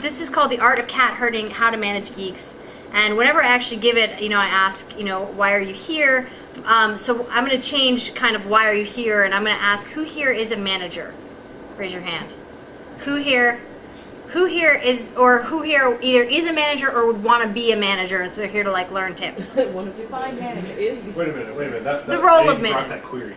This is called The Art of Cat Herding, How to Manage Geeks. And whenever I actually give it, I ask, why are you here? So I'm going to change kind of why are you here, and I'm going to ask, who here is a manager? Raise your hand. Who here is, or who here either is a manager or would want to be a manager, and so they're here to like learn tips. Want to define manager is Wait a minute. The role of manager. That query.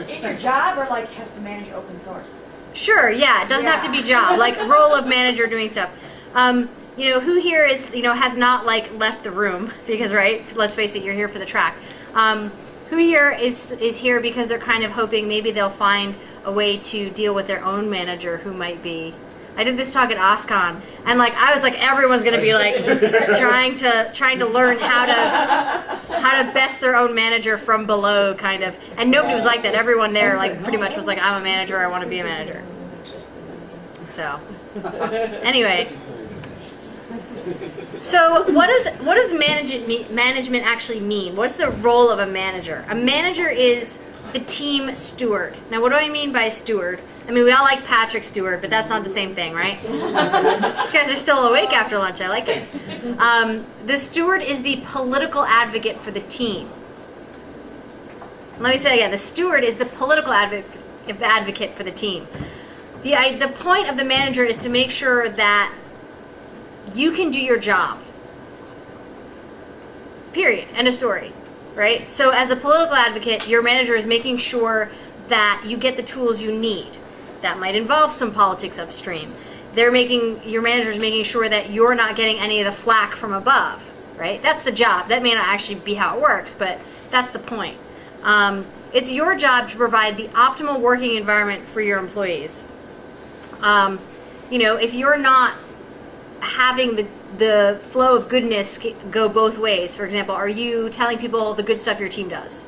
in your job, or like has to manage open source. Sure, yeah, it doesn't have to be job, like role of manager doing stuff. Who here is, has not like left the room because, right, let's face it, you're here for the track. Who here is here because they're kind of hoping maybe they'll find a way to deal with their own manager who might be. I did this talk at OSCON, and like I was like, everyone's gonna be like trying to learn how to best their own manager from below, kind of, and nobody was like that. Everyone there like pretty much was like, I'm a manager, I want to be a manager. So anyway, so what does management actually mean? What's the role of a manager? A manager is the team steward. Now, what do I mean by steward? I mean, we all like Patrick Stewart, but that's not the same thing, right? You guys are still awake after lunch. I like it. The steward is the political advocate for the team. Let me say it again. The steward is the political advocate for the team. The point of the manager is to make sure that you can do your job. Period. End of story. Right? So as a political advocate, your manager is making sure that you get the tools you need. That might involve some politics upstream. Your manager is making sure that you're not getting any of the flack from above, right? That's the job. That may not actually be how it works, but that's the point. It's your job to provide the optimal working environment for your employees. If you're not having the flow of goodness go both ways, for example, are you telling people the good stuff your team does?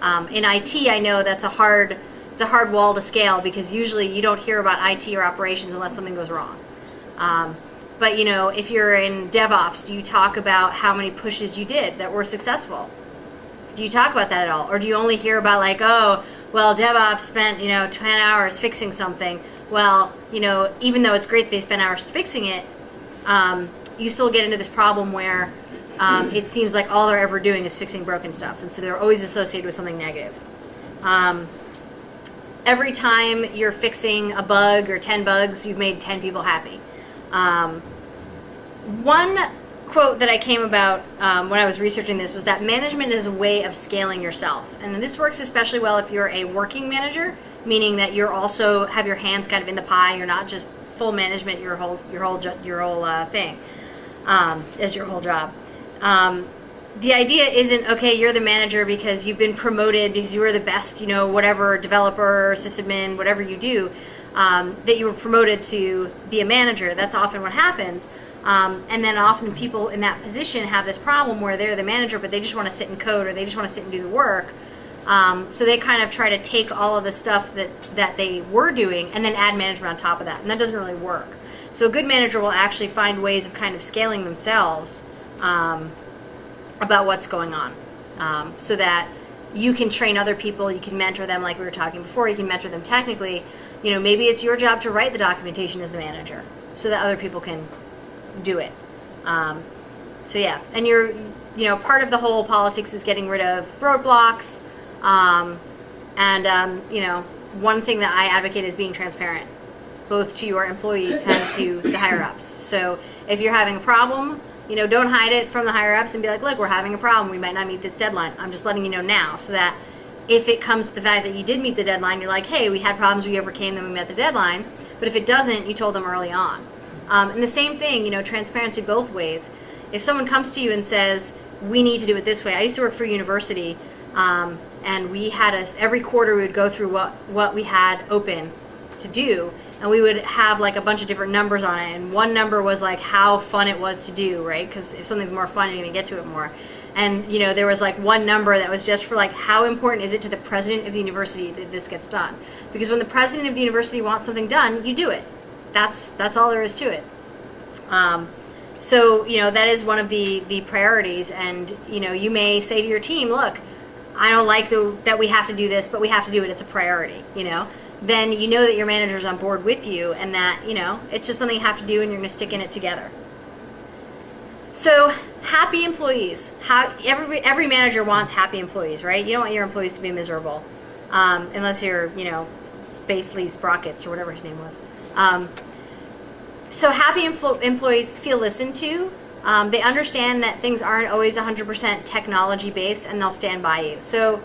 In IT, I know that's a hard wall to scale because usually you don't hear about IT or operations unless something goes wrong. But if you're in DevOps, do you talk about how many pushes you did that were successful? Do you talk about that at all? Or do you only hear about like, oh, well, DevOps spent 10 hours fixing something. Well, even though it's great they spent hours fixing it, you still get into this problem where it seems like all they're ever doing is fixing broken stuff, and so they're always associated with something negative. Every time you're fixing a bug or 10 bugs, you've made 10 people happy. One quote that I came about when I was researching this was that management is a way of scaling yourself, and this works especially well if you're a working manager, meaning that you're also have your hands kind of in the pie. You're not just full management. Your whole thing is your whole job. The idea isn't, okay, you're the manager because you've been promoted because you were the best, whatever, developer, sysadmin, whatever you do, that you were promoted to be a manager. That's often what happens. And then often people in that position have this problem where they're the manager, but they just want to sit and code or they just want to sit and do the work. So they kind of try to take all of the stuff that they were doing and then add management on top of that. And that doesn't really work. So a good manager will actually find ways of kind of scaling themselves about what's going on, so that you can train other people, you can mentor them like we were talking before, you can mentor them technically. Maybe it's your job to write the documentation as the manager so that other people can do it. So yeah, and you're, part of the whole politics is getting rid of roadblocks, one thing that I advocate is being transparent, both to your employees and to the higher-ups. So if you're having a problem, don't hide it from the higher-ups and be like, look, we're having a problem. We might not meet this deadline. I'm just letting you know now so that if it comes to the fact that you did meet the deadline, you're like, hey, we had problems, we overcame them, we met the deadline. But if it doesn't, you told them early on. And the same thing, transparency both ways. If someone comes to you and says, we need to do it this way. I used to work for a university, and we had every quarter we would go through what we had open to do. And we would have like a bunch of different numbers on it, and one number was like how fun it was to do, right? Because if something's more fun, you're gonna get to it more. And there was like one number that was just for like how important is it to the president of the university that this gets done? Because when the president of the university wants something done, you do it. That's all there is to it. So that is one of the priorities, and you may say to your team, look, I don't like that we have to do this, but we have to do it. It's a priority, then you know that your manager's on board with you, and that, you know, it's just something you have to do and you're going to stick in it together. So happy employees. Every manager wants happy employees, right? You don't want your employees to be miserable, unless you're, you know, Space Lee Sprockets or whatever his name was. So happy employees feel listened to. They understand that things aren't always 100% technology based, and they'll stand by you. So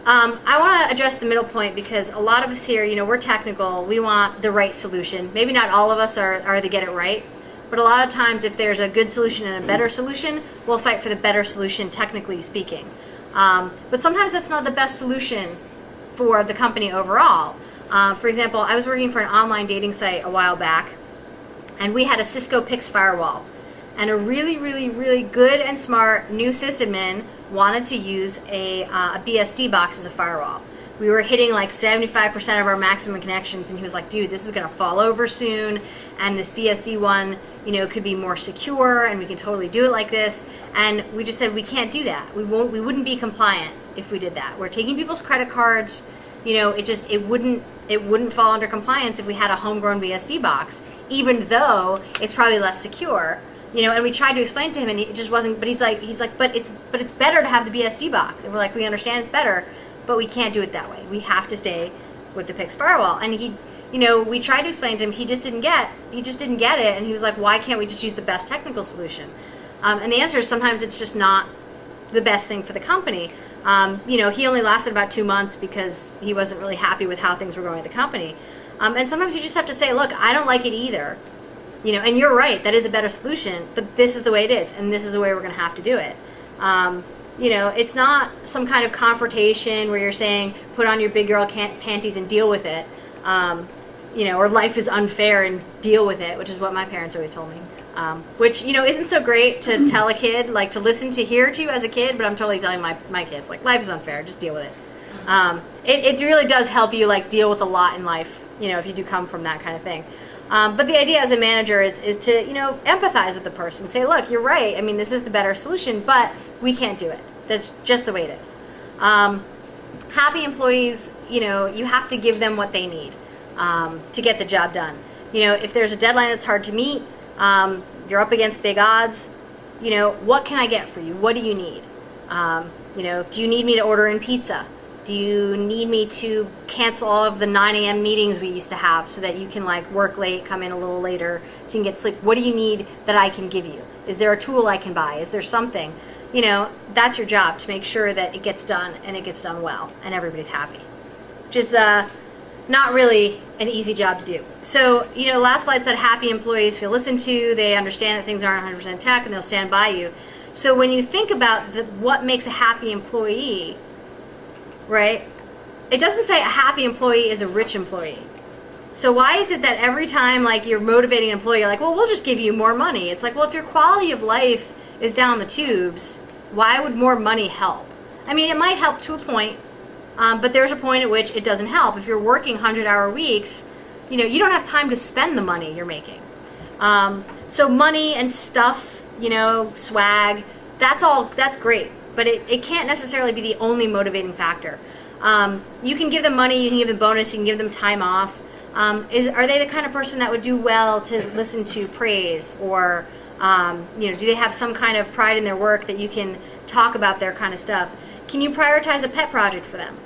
I want to address the middle point, because a lot of us here, you know, we're technical. We want the right solution. Maybe not all of us are the get it right, but a lot of times if there's a good solution and a better solution, we'll fight for the better solution, technically speaking. But sometimes that's not the best solution for the company overall. For example, I was working for an online dating site a while back, and we had a Cisco Pix firewall. And a really, really, really good and smart new sysadmin wanted to use a BSD box as a firewall. We were hitting like 75% of our maximum connections, and he was like, dude, this is going to fall over soon, and this BSD one, you know, could be more secure, and we can totally do it like this. And we just said, we can't do that. We wouldn't be compliant if we did that. We're taking people's credit cards. You know, it wouldn't fall under compliance if we had a homegrown BSD box, even though it's probably less secure. You know, and we tried to explain to him, and it just wasn't. But he's like, but it's better to have the BSD box. And we're like, we understand it's better, but we can't do it that way. We have to stay with the Pix firewall. And he, you know, we tried to explain to him, he just didn't get it. And he was like, why can't we just use the best technical solution? And the answer is sometimes it's just not the best thing for the company. You know, he only lasted about 2 months because he wasn't really happy with how things were going at the company. And sometimes you just have to say, look, I don't like it either. You know, and you're right, that is a better solution, but this is the way it is, and this is the way we're going to have to do it. You know, it's not some kind of confrontation where you're saying, put on your big girl panties and deal with it. You know, or life is unfair and deal with it, which is what my parents always told me. Which, you know, isn't so great to tell a kid, like to listen to, hear to as a kid, but I'm totally telling my kids, like, life is unfair, just deal with it. It really does help you, like, deal with a lot in life, you know, if you do come from that kind of thing. But the idea as a manager is to, you know, empathize with the person. Say, look, you're right. I mean, this is the better solution, but we can't do it. That's just the way it is. Happy employees, you know, you have to give them what they need to get the job done. You know, if there's a deadline that's hard to meet, you're up against big odds, you know, what can I get for you? What do you need? You know, do you need me to order in pizza? Do you need me to cancel all of the 9 a.m. meetings we used to have so that you can, like, work late, come in a little later so you can get sleep? What do you need that I can give you? Is there a tool I can buy? Is there something? You know, that's your job, to make sure that it gets done and it gets done well and everybody's happy, which is not really an easy job to do. So, you know, last slide said happy employees feel listened to, they understand that things aren't 100% tech, and they'll stand by you. So when you think about what makes a happy employee, right? It doesn't say a happy employee is a rich employee. So why is it that every time, like, you're motivating an employee, you're like, well, we'll just give you more money? It's like, well, if your quality of life is down the tubes, why would more money help? I mean, it might help to a point, but there's a point at which it doesn't help. If you're working 100-hour weeks, you know, you don't have time to spend the money you're making. So money and stuff, you know, swag, that's great. But it can't necessarily be the only motivating factor. You can give them money, you can give them bonus, you can give them time off. Are they the kind of person that would do well to listen to praise? Or, you know, do they have some kind of pride in their work that you can talk about their kind of stuff? Can you prioritize a pet project for them?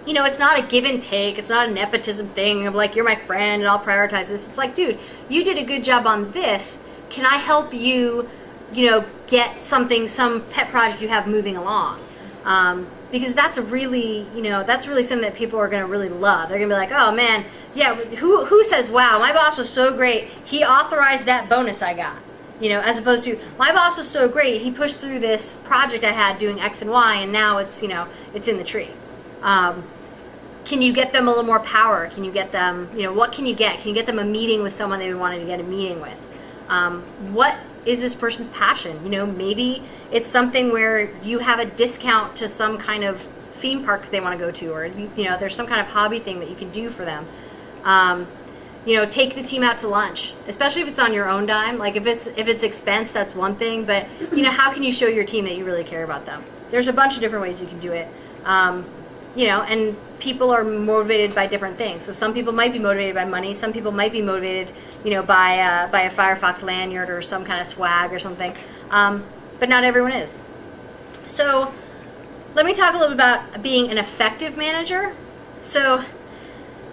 You know, it's not a give and take. It's not a nepotism thing of, like, you're my friend and I'll prioritize this. It's like, dude, you did a good job on this. Can I help you, you know, get some pet project you have moving along? Because that's really, you know, that's really something that people are going to really love. They're going to be like, oh man, yeah, who says, wow, my boss was so great, he authorized that bonus I got. You know, as opposed to, my boss was so great, he pushed through this project I had doing X and Y, and now it's, you know, it's in the tree. Can you get them a little more power? Can you get them, you know, what can you get? Can you get them a meeting with someone they wanted to get a meeting with? What is this person's passion? You know, maybe it's something where you have a discount to some kind of theme park they want to go to, or, you know, there's some kind of hobby thing that you can do for them. You know, take the team out to lunch, especially if it's on your own dime. Like, if it's expense, that's one thing, but, you know, how can you show your team that you really care about them? There's a bunch of different ways you can do it. You know, and people are motivated by different things. So some people might be motivated by money. Some people might be motivated, by a Firefox lanyard or some kind of swag or something. But not everyone is. So let me talk a little bit about being an effective manager. So,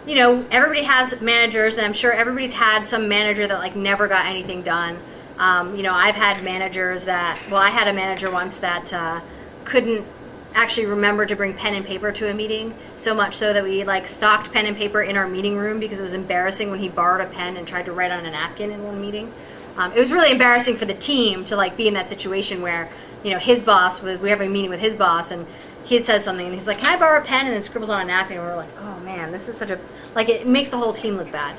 everybody has managers, and I'm sure everybody's had some manager that like never got anything done. I've had managers I had a manager once that couldn't actually remember to bring pen and paper to a meeting, so much so that we like stocked pen and paper in our meeting room because it was embarrassing when he borrowed a pen and tried to write on a napkin in one meeting. It was really embarrassing for the team to like be in that situation where, his boss, we have a meeting with his boss, and he says something and he's like, can I borrow a pen? And then scribbles on a napkin, and we're like, oh man, this is such a, like, it makes the whole team look bad.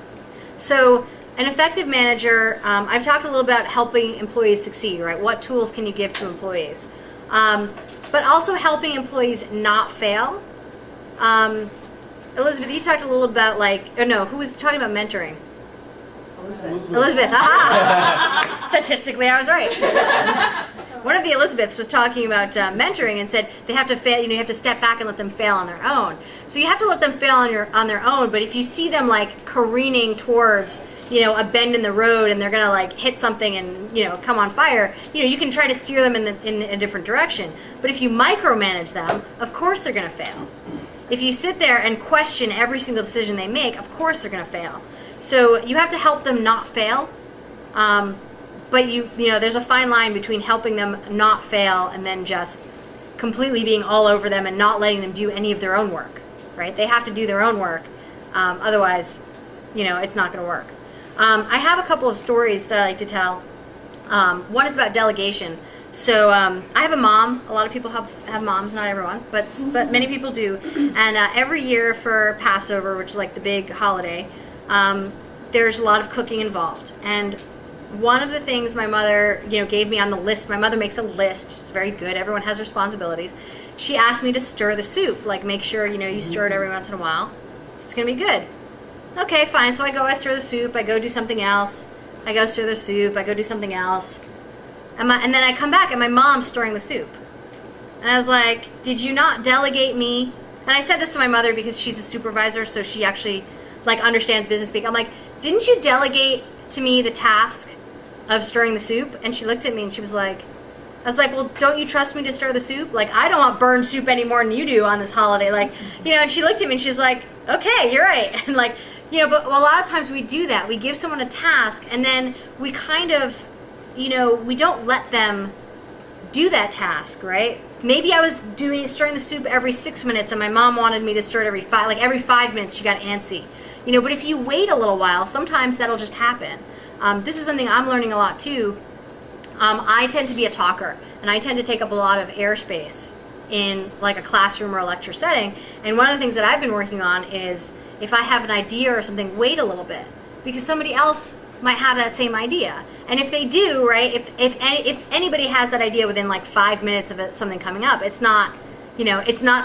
So an effective manager, I've talked a little about helping employees succeed, right? What tools can you give to employees? But also helping employees not fail. Elizabeth, you talked a little about who was talking about mentoring? Elizabeth, aha! Statistically, I was right. One of the Elizabeths was talking about mentoring and said they have to fail. You have to step back and let them fail on their own. So you have to let them fail on their own. But if you see them like careening towards a bend in the road and they're gonna like hit something and come on fire, you can try to steer them in a different direction. But if you micromanage them, of course they're gonna fail. If you sit there and question every single decision they make, of course they're gonna fail. So you have to help them not fail. But there's a fine line between helping them not fail and then just completely being all over them and not letting them do any of their own work, right? They have to do their own work. Otherwise, it's not going to work. I have a couple of stories that I like to tell. One is about delegation. So I have a mom. A lot of people have moms, not everyone, but many people do. And every year for Passover, which is like the big holiday, there's a lot of cooking involved. And one of the things my mother, gave me on the list, my mother makes a list. She's very good. Everyone has responsibilities. She asked me to stir the soup, like make sure, you stir it every once in a while. So it's going to be good. Okay, fine. So I stir the soup. I go do something else. I go stir the soup. I go do something else. And then I come back and my mom's stirring the soup. And I was like, did you not delegate me? And I said this to my mother because she's a supervisor, so she actually understands business speak. I'm like, didn't you delegate to me the task of stirring the soup? And she looked at me and she was like, I was like, well, don't you trust me to stir the soup? Like, I don't want burned soup any more than you do on this holiday. And she looked at me and she's like, okay, you're right. And but a lot of times we do that. We give someone a task and then we kind of, we don't let them do that task, right? Maybe I was stirring the soup every 6 minutes and my mom wanted me to stir it every 5 minutes. She got antsy. But if you wait a little while, sometimes that'll just happen. This is something I'm learning a lot too. I tend to be a talker, and I tend to take up a lot of airspace in like a classroom or a lecture setting. And one of the things that I've been working on is if I have an idea or something, wait a little bit, because somebody else might have that same idea. And if they do, right, if anybody has that idea within like 5 minutes of something coming up, it's not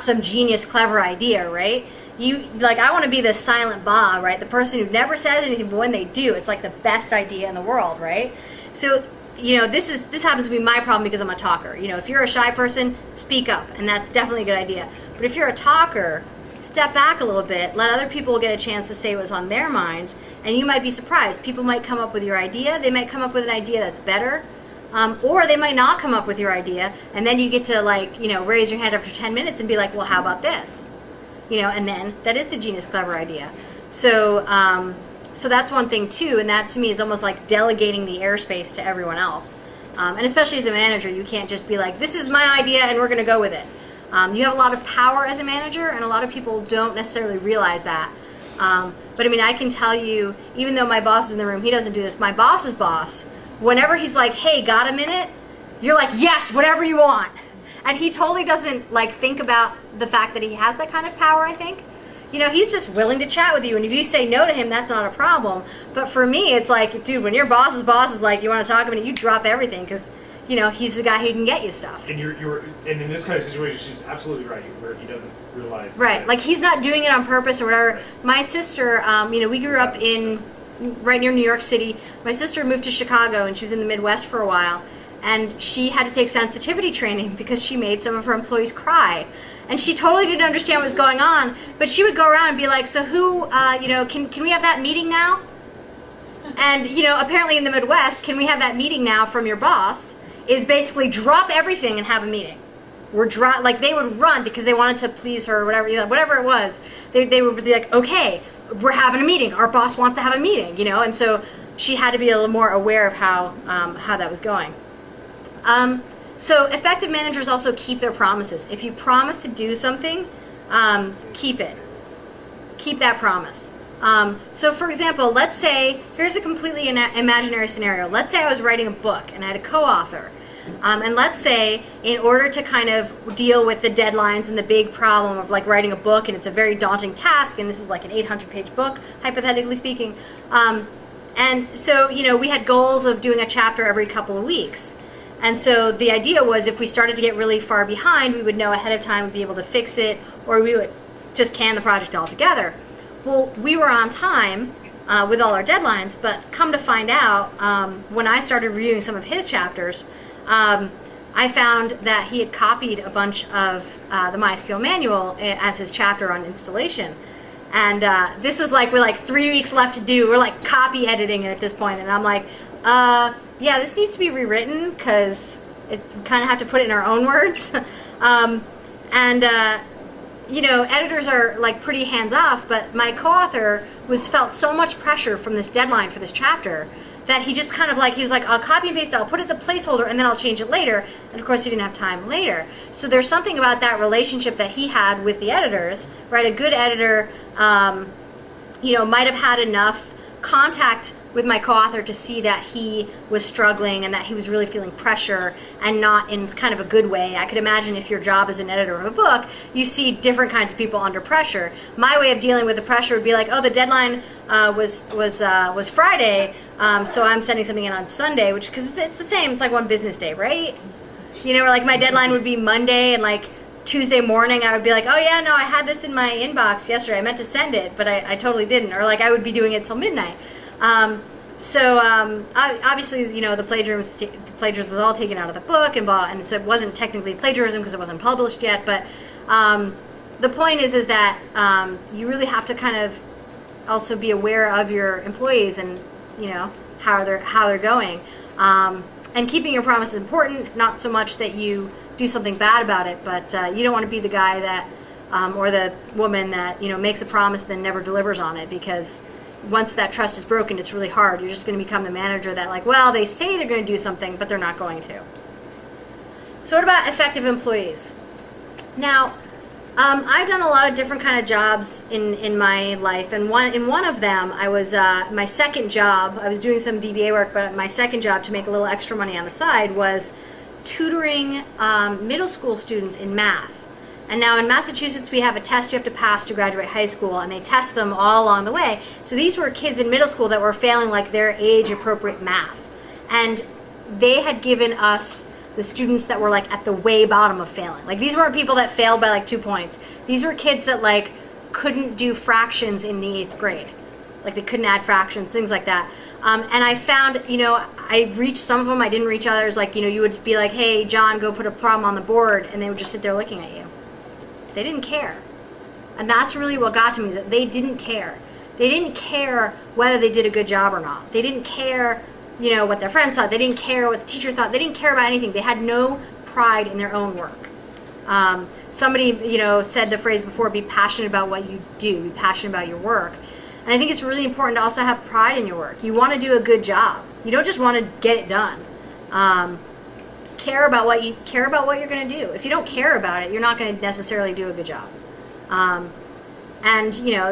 some genius, clever idea, right? I want to be the silent Bob, right? The person who never says anything, but when they do, it's like the best idea in the world, right? So, this happens to be my problem because I'm a talker. If you're a shy person, speak up, and that's definitely a good idea. But if you're a talker, step back a little bit, let other people get a chance to say what's on their minds, and you might be surprised. People might come up with your idea. They might come up with an idea that's better, or they might not come up with your idea, and then you get to raise your hand after 10 minutes and be like, well, how about this? And then that is the genius, clever idea. So that's one thing too, and that to me is almost like delegating the airspace to everyone else. And especially as a manager, you can't just be like, this is my idea and we're going to go with it. You have a lot of power as a manager, and a lot of people don't necessarily realize that. But I can tell you, even though my boss is in the room, he doesn't do this. My boss's boss, whenever he's like, hey, got a minute? You're like, yes, whatever you want. And he totally doesn't think about the fact that he has that kind of power, I think. He's just willing to chat with you, and if you say no to him, that's not a problem. But for me, it's like, dude, when your boss's boss is like, you want to talk about it, you drop everything, because he's the guy who can get you stuff. And and in this kind of situation, she's absolutely right, where he doesn't realize. Right, like he's not doing it on purpose or whatever. Right. My sister, we grew up right near New York City. My sister moved to Chicago, and she was in the Midwest for a while. And she had to take sensitivity training because she made some of her employees cry. And she totally didn't understand what was going on, but she would go around and be like, so who, can we have that meeting now? And, apparently in the Midwest, can we have that meeting now from your boss, is basically drop everything and have a meeting. They would run because they wanted to please her or whatever it was. They would be like, okay, we're having a meeting. Our boss wants to have a meeting, and so she had to be a little more aware of how that was going. So effective managers also keep their promises. If you promise to do something, keep it. Keep that promise. So for example, let's say, here's a completely imaginary scenario. Let's say I was writing a book and I had a co-author. And let's say in order to kind of deal with the deadlines and the big problem of like writing a book, and it's a very daunting task, and this is like an 800-page book, hypothetically speaking. And so, we had goals of doing a chapter every couple of weeks. And so the idea was if we started to get really far behind, we would know ahead of time, we'd be able to fix it, or we would just can the project altogether. Well, we were on time with all our deadlines, but come to find out, when I started reviewing some of his chapters, I found that he had copied a bunch of the MySQL manual as his chapter on installation. And this is like, we're like 3 weeks left to do. We're like copy editing it at this point. And I'm like, yeah, this needs to be rewritten because we kind of have to put it in our own words. Editors are like pretty hands off, but my co-author felt so much pressure from this deadline for this chapter that he just kind of he was like, I'll copy and paste it, I'll put it as a placeholder, and then I'll change it later. And of course, he didn't have time later. So there's something about that relationship that he had with the editors, right? A good editor, might have had enough contact with my co-author to see that he was struggling and that he was really feeling pressure, and not in kind of a good way. I could imagine if your job as an editor of a book, you see different kinds of people under pressure. My way of dealing with the pressure would be like, oh, the deadline was Friday, so I'm sending something in on Sunday, which, because it's the same, it's like one business day, right? Or like my deadline would be Monday, and like Tuesday morning I would be like, oh yeah, no, I had this in my inbox yesterday, I meant to send it, but I totally didn't. Or like I would be doing it till midnight. Obviously, the plagiarism was all taken out of the book, and so it wasn't technically plagiarism because it wasn't published yet. But the point is that you really have to kind of also be aware of your employees and how they're going. And keeping your promise is important. Not so much that you do something bad about it, but you don't want to be the guy that or the woman that makes a promise and then never delivers on it, because once that trust is broken, it's really hard. You're just going to become the manager that they say they're going to do something, but they're not going to. So what about effective employees? Now, I've done a lot of different kind of jobs in my life, and in one of them, I was my second job. I was doing some DBA work, but my second job to make a little extra money on the side was tutoring middle school students in math. And now in Massachusetts, we have a test you have to pass to graduate high school, and they test them all along the way. So these were kids in middle school that were failing their age-appropriate math. And they had given us the students that were at the way bottom of failing. These weren't people that failed by 2 points. These were kids that couldn't do fractions in the 8th grade. They couldn't add fractions, things like that. And I found, I reached some of them, I didn't reach others. You would be like, hey, John, go put a problem on the board, and they would just sit there looking at you. They didn't care. And that's really what got to me, is that they didn't care. They didn't care whether they did a good job or not. They didn't care, what their friends thought. They didn't care what the teacher thought. They didn't care about anything. They had no pride in their own work. Somebody, said the phrase before, be passionate about what you do. Be passionate about your work. And I think it's really important to also have pride in your work. You want to do a good job. You don't just want to get it done. Care about what you're going to do. If you don't care about it, you're not going to necessarily do a good job.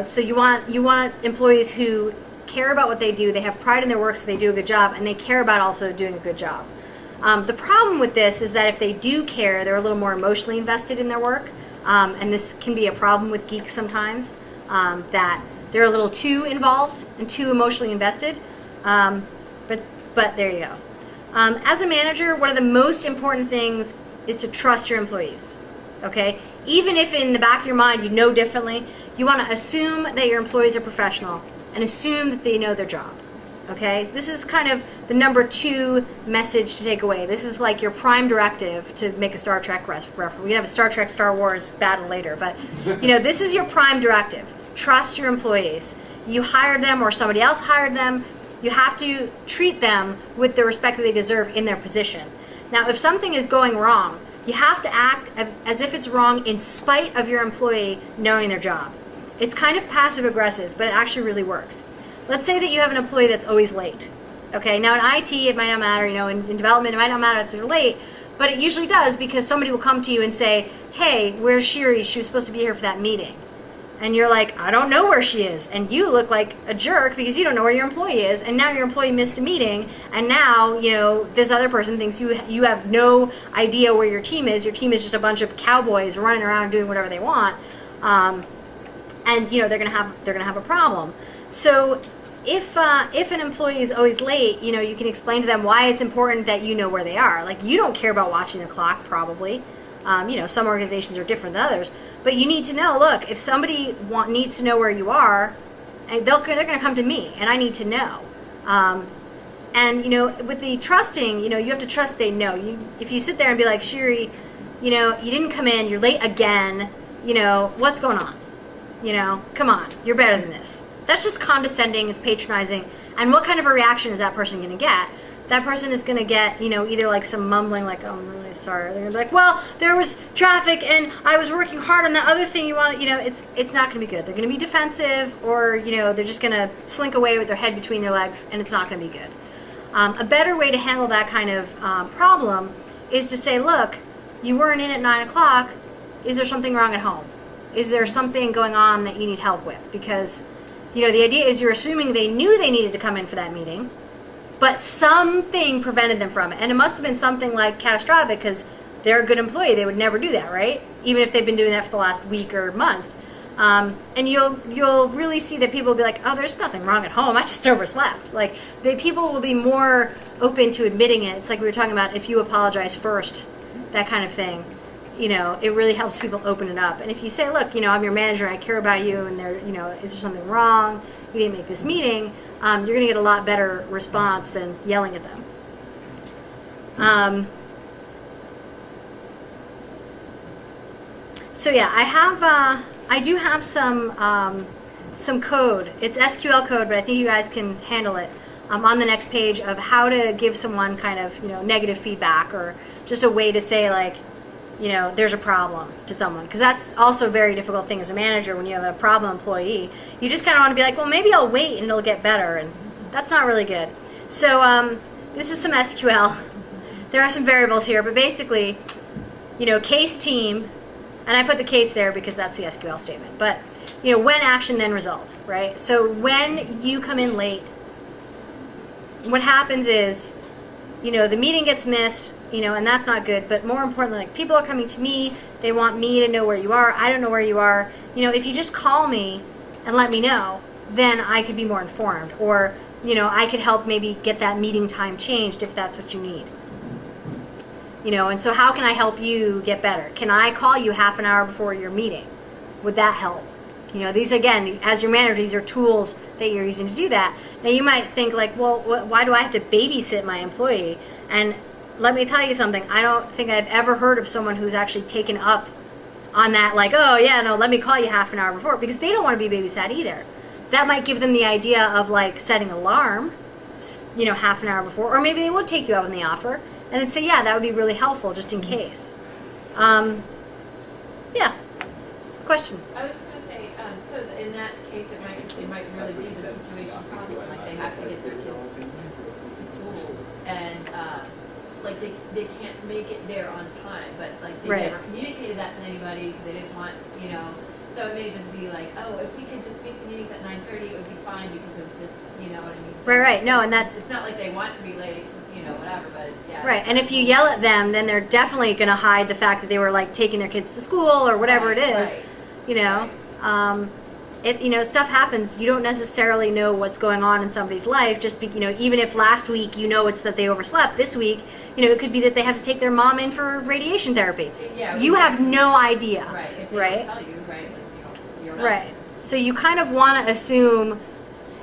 So you want employees who care about what they do. They have pride in their work, so they do a good job, and they care about also doing a good job. The problem with this is that if they do care, they're a little more emotionally invested in their work, and this can be a problem with geeks sometimes. That they're a little too involved and too emotionally invested. But there you go. As a manager, one of the most important things is to trust your employees, okay? Even if in the back of your mind you know differently, you want to assume that your employees are professional and assume that they know their job. Okay, so this is kind of the number 2 message to take away. This is like your prime directive to make a Star Trek reference. We can have a Star Trek, Star Wars battle later, but this is your prime directive. Trust your employees. You hired them or somebody else hired them. You have to treat them with the respect that they deserve in their position. Now, if something is going wrong, you have to act as if it's wrong in spite of your employee knowing their job. It's kind of passive aggressive, but it actually really works. Let's say that you have an employee that's always late. Okay, now in IT it might not matter, in development it might not matter if they're late, but it usually does because somebody will come to you and say, hey, where's Sheeri? She was supposed to be here for that meeting. And you're like, I don't know where she is. And you look like a jerk because you don't know where your employee is, and now your employee missed a meeting, and now, this other person thinks you have no idea where your team is. Your team is just a bunch of cowboys running around doing whatever they want. And they're gonna have a problem. So if an employee is always late, you can explain to them why it's important that you know where they are. Like, you don't care about watching the clock, probably. Some organizations are different than others, but you need to know. Look, if somebody needs to know where you are, and they're going to come to me, and I need to know. With the trusting, you have to trust they know. If you sit there and be like, Sheeri, you didn't come in, you're late again. What's going on? Come on, you're better than this. That's just condescending, it's patronizing. And what kind of a reaction is that person going to get? That person is going to get, either like some mumbling, like, oh, I'm really sorry. They're going to be like, well, there was traffic and I was working hard on that other thing you want. It's not going to be good. They're going to be defensive, or, they're just going to slink away with their head between their legs, and it's not going to be good. A better way to handle that kind of problem is to say, look, you weren't in at 9 o'clock. Is there something wrong at home? Is there something going on that you need help with? Because the idea is you're assuming they knew they needed to come in for that meeting, but something prevented them from it. And it must have been something like catastrophic, because they're a good employee. They would never do that, right? Even if they've been doing that for the last week or month. And you'll really see that people will be like, oh, there's nothing wrong at home. I just overslept. Like, people will be more open to admitting it. It's like we were talking about, if you apologize first, that kind of thing. It really helps people open it up. And if you say, look, I'm your manager, I care about you, and is there something wrong? You didn't make this meeting. You're going to get a lot better response than yelling at them. So yeah, I do have some code. It's SQL code, but I think you guys can handle it. On the next page of how to give someone kind of negative feedback, or just a way to say, like, there's a problem to someone, because that's also a very difficult thing as a manager. When you have a problem employee, you just kind of want to be like, well, maybe I'll wait and it'll get better, and that's not really good. So this is some SQL. There are some variables here, but basically, case team, and I put the case there because that's the SQL statement, but when action then result, right? So when you come in late, what happens is, the meeting gets missed, and that's not good. But more importantly, like, people are coming to me, they want me to know where you are. I don't know where you are. If you just call me and let me know, then I could be more informed, or I could help maybe get that meeting time changed if that's what you need. And so how can I help you get better? Can I call you half an hour before your meeting? Would that help? These, again, as your manager, these are tools that you're using to do that. Now, you might think, like, well, why do I have to babysit my employee? And let me tell you something. I don't think I've ever heard of someone who's actually taken up on that, like, oh, yeah, no, let me call you half an hour before, because they don't want to be babysat either. That might give them the idea of, like, setting alarm, half an hour before, or maybe they would take you up on the offer and then say, yeah, that would be really helpful just in case. Yeah. Question? I was just going to say, so in that case, it might really be the situation problem, like they have to get their kids to school, and like they can't make it there on time, but like they never communicated that to anybody because they didn't want, so it may just be like, oh, if we could just make the meetings at 9:30, it would be fine because of this, you know what I mean? So right. No, and that's, it's not like they want to be late, whatever, but yeah. Right, and if you yell at them, then they're definitely going to hide the fact that they were, like, taking their kids to school or whatever it is. Right. Stuff happens. You don't necessarily know what's going on in somebody's life. Just even if last week it's that they overslept, this week it could be that they have to take their mom in for radiation therapy. Yeah, you have no idea. Right. If they right. don't tell you, right? Like, you're not. Right. So you kind of want to assume,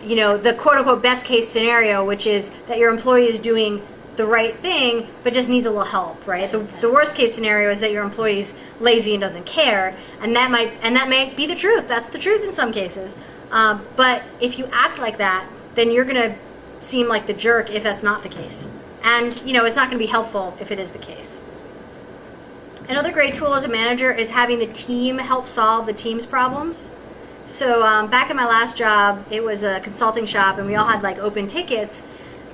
the quote unquote best case scenario, which is that your employee is doing the right thing but just needs a little help, right? The worst case scenario is that your employee's lazy and doesn't care, and that may be the truth. That's the truth in some cases. But if you act like that, then you're going to seem like the jerk if that's not the case. And it's not going to be helpful if it is the case. Another great tool as a manager is having the team help solve the team's problems. So back in my last job, it was a consulting shop, and we all had like open tickets.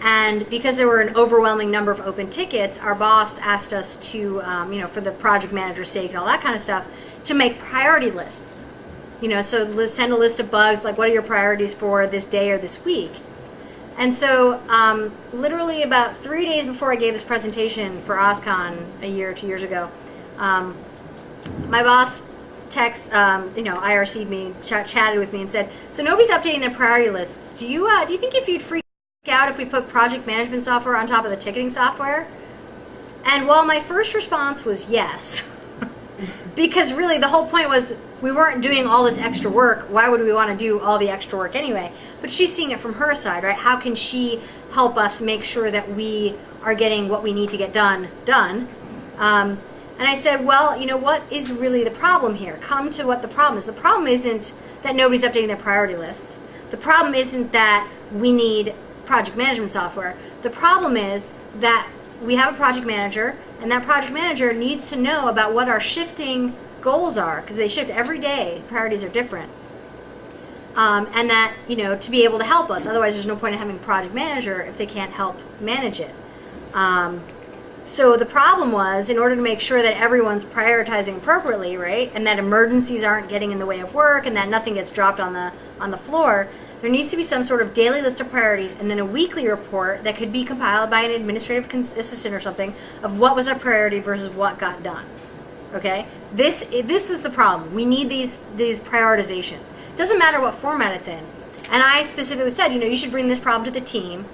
And because there were an overwhelming number of open tickets, our boss asked us to, for the project manager's sake and all that kind of stuff, to make priority lists. So send a list of bugs, like what are your priorities for this day or this week? And so literally about 3 days before I gave this presentation for OSCON a year or 2 years ago, my boss IRC'd me, chatted with me and said, so nobody's updating their priority lists. Do you think if you'd freak out if we put project management software on top of the ticketing software? And while my first response was yes, because really the whole point was we weren't doing all this extra work, why would we want to do all the extra work anyway? But she's seeing it from her side, right? How can she help us make sure that we are getting what we need to get done? And I said, well, what is really the problem here? Come to what the problem is. The problem isn't that nobody's updating their priority lists. The problem isn't that we need project management software. The problem is that we have a project manager, and that project manager needs to know about what our shifting goals are, because they shift every day. Priorities are different. And that, to be able to help us. Otherwise, there's no point in having a project manager if they can't help manage it. So the problem was, in order to make sure that everyone's prioritizing appropriately, right, and that emergencies aren't getting in the way of work, and that nothing gets dropped on the floor, there needs to be some sort of daily list of priorities, and then a weekly report that could be compiled by an administrative assistant or something of what was our priority versus what got done. Okay, this is the problem. We need these prioritizations. It doesn't matter what format it's in. And I specifically said, you should bring this problem to the team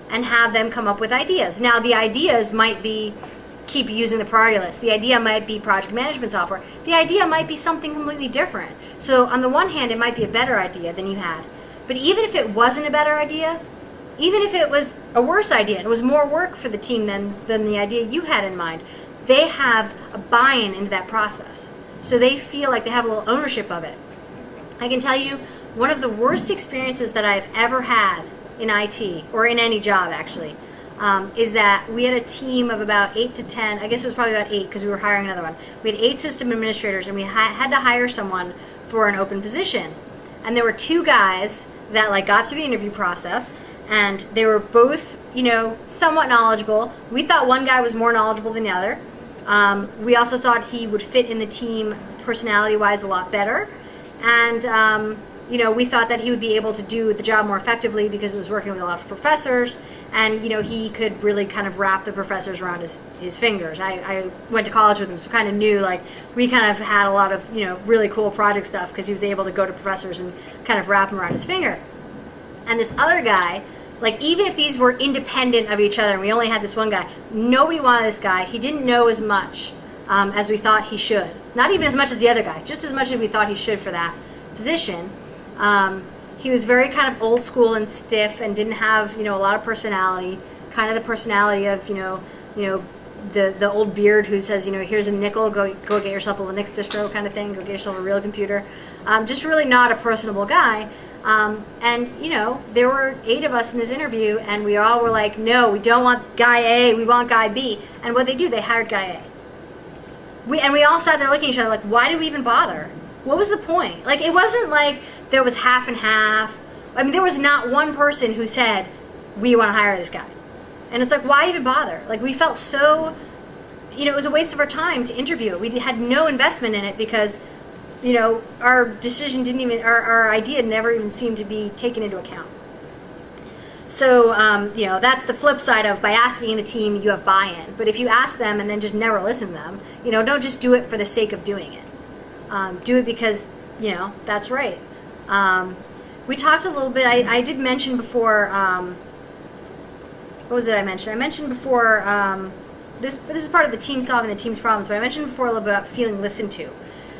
and have them come up with ideas. Now, the ideas might be keep using the priority list. The idea might be project management software. The idea might be something completely different. So on the one hand, it might be a better idea than you had. But even if it wasn't a better idea, even if it was a worse idea, it was more work for the team than the idea you had in mind, they have a buy-in into that process. So they feel like they have a little ownership of it. I can tell you, one of the worst experiences that I've ever had in IT, or in any job actually, is that we had a team of about 8 to 10, I guess it was probably about 8 because we were hiring another one. We had 8 system administrators, and we had to hire someone for an open position. And there were 2 guys that got through the interview process, and they were both, somewhat knowledgeable. We thought one guy was more knowledgeable than the other. We also thought he would fit in the team personality-wise a lot better. And we thought that he would be able to do the job more effectively because he was working with a lot of professors, and he could really kind of wrap the professors around his fingers. I went to college with him, so kind of knew we kind of had a lot of really cool project stuff because he was able to go to professors and kind of wrap them around his finger. And this other guy, even if these were independent of each other and we only had this one guy, nobody wanted this guy. He didn't know as much as we thought he should. Not even as much as the other guy, just as much as we thought he should for that position. He was very kind of old school and stiff and didn't have, a lot of personality, kind of the personality of, the old beard who says, here's a nickel, go get yourself a Linux distro kind of thing, go get yourself a real computer. Just really not a personable guy. And, there were 8 of us in this interview, and we all were like, no, we don't want guy A, we want guy B. And what they do, they hired guy A. We all sat there looking at each other like, why did we even bother? What was the point? It wasn't like there was half and half. I mean, there was not one person who said, we want to hire this guy. And it's why even bother? We felt so, it was a waste of our time to interview it. We had no investment in it because, our decision didn't even, our idea never even seemed to be taken into account. So, that's the flip side of by asking the team, you have buy-in. But if you ask them and then just never listen to them, don't just do it for the sake of doing it. Do it because, that's right. We talked a little bit, I did mention before, what was it I mentioned? I mentioned before, this is part of the team solving the team's problems, but I mentioned before a little bit about feeling listened to.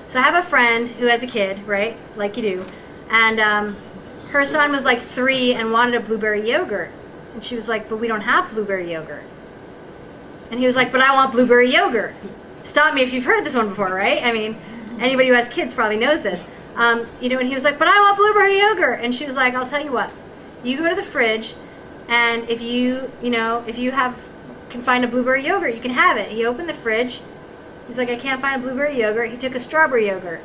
So I have a friend who has a kid, right, like you do, and her son was like 3 and wanted a blueberry yogurt. And she was like, but we don't have blueberry yogurt. And he was like, but I want blueberry yogurt. Stop me if you've heard this one before, right? I mean, anybody who has kids probably knows this. And he was like, but I want blueberry yogurt. And she was like, I'll tell you what, you go to the fridge, and if you can find a blueberry yogurt, you can have it. He opened the fridge. He's like, I can't find a blueberry yogurt. He took a strawberry yogurt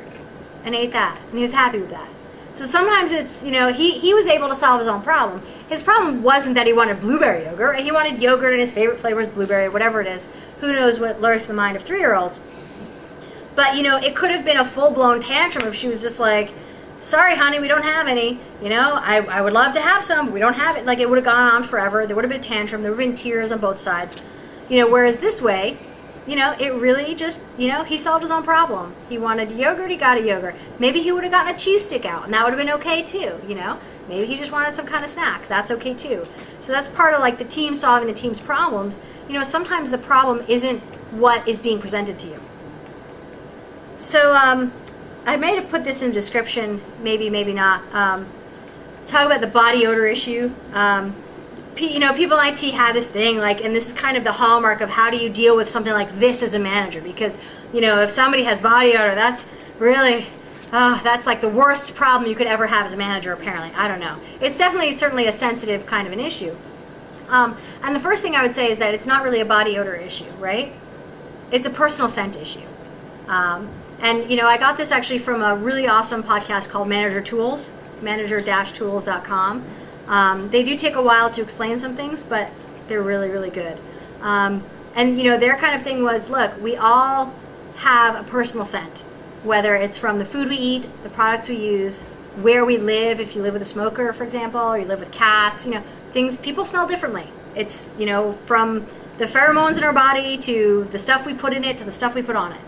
and ate that, and he was happy with that. So sometimes it's, he was able to solve his own problem. His problem wasn't that he wanted blueberry yogurt. He wanted yogurt, and his favorite flavor is blueberry, whatever it is. Who knows what lurks in the mind of 3-year-olds. But, it could have been a full-blown tantrum if she was just like, sorry, honey, we don't have any. I would love to have some, but we don't have it. Like, it would have gone on forever. There would have been a tantrum. There would have been tears on both sides. Whereas this way, it really just, he solved his own problem. He wanted yogurt, he got a yogurt. Maybe he would have gotten a cheese stick out, and that would have been okay too, Maybe he just wanted some kind of snack. That's okay too. So that's part of like the team solving the team's problems. Sometimes the problem isn't what is being presented to you. So I may have put this in the description, maybe not. Talk about the body odor issue. People in IT have this thing, and this is kind of the hallmark of how do you deal with something like this as a manager, because, if somebody has body odor, that's really, that's like the worst problem you could ever have as a manager, apparently. I don't know. It's certainly a sensitive kind of an issue. And the first thing I would say is that it's not really a body odor issue, right? It's a personal scent issue. And I got this actually from a really awesome podcast called Manager Tools, manager-tools.com. They do take a while to explain some things, but they're really, really good. And their kind of thing was, look, we all have a personal scent, whether it's from the food we eat, the products we use, where we live. If you live with a smoker, for example, or you live with cats, people smell differently. It's, from the pheromones in our body to the stuff we put in it to the stuff we put on it.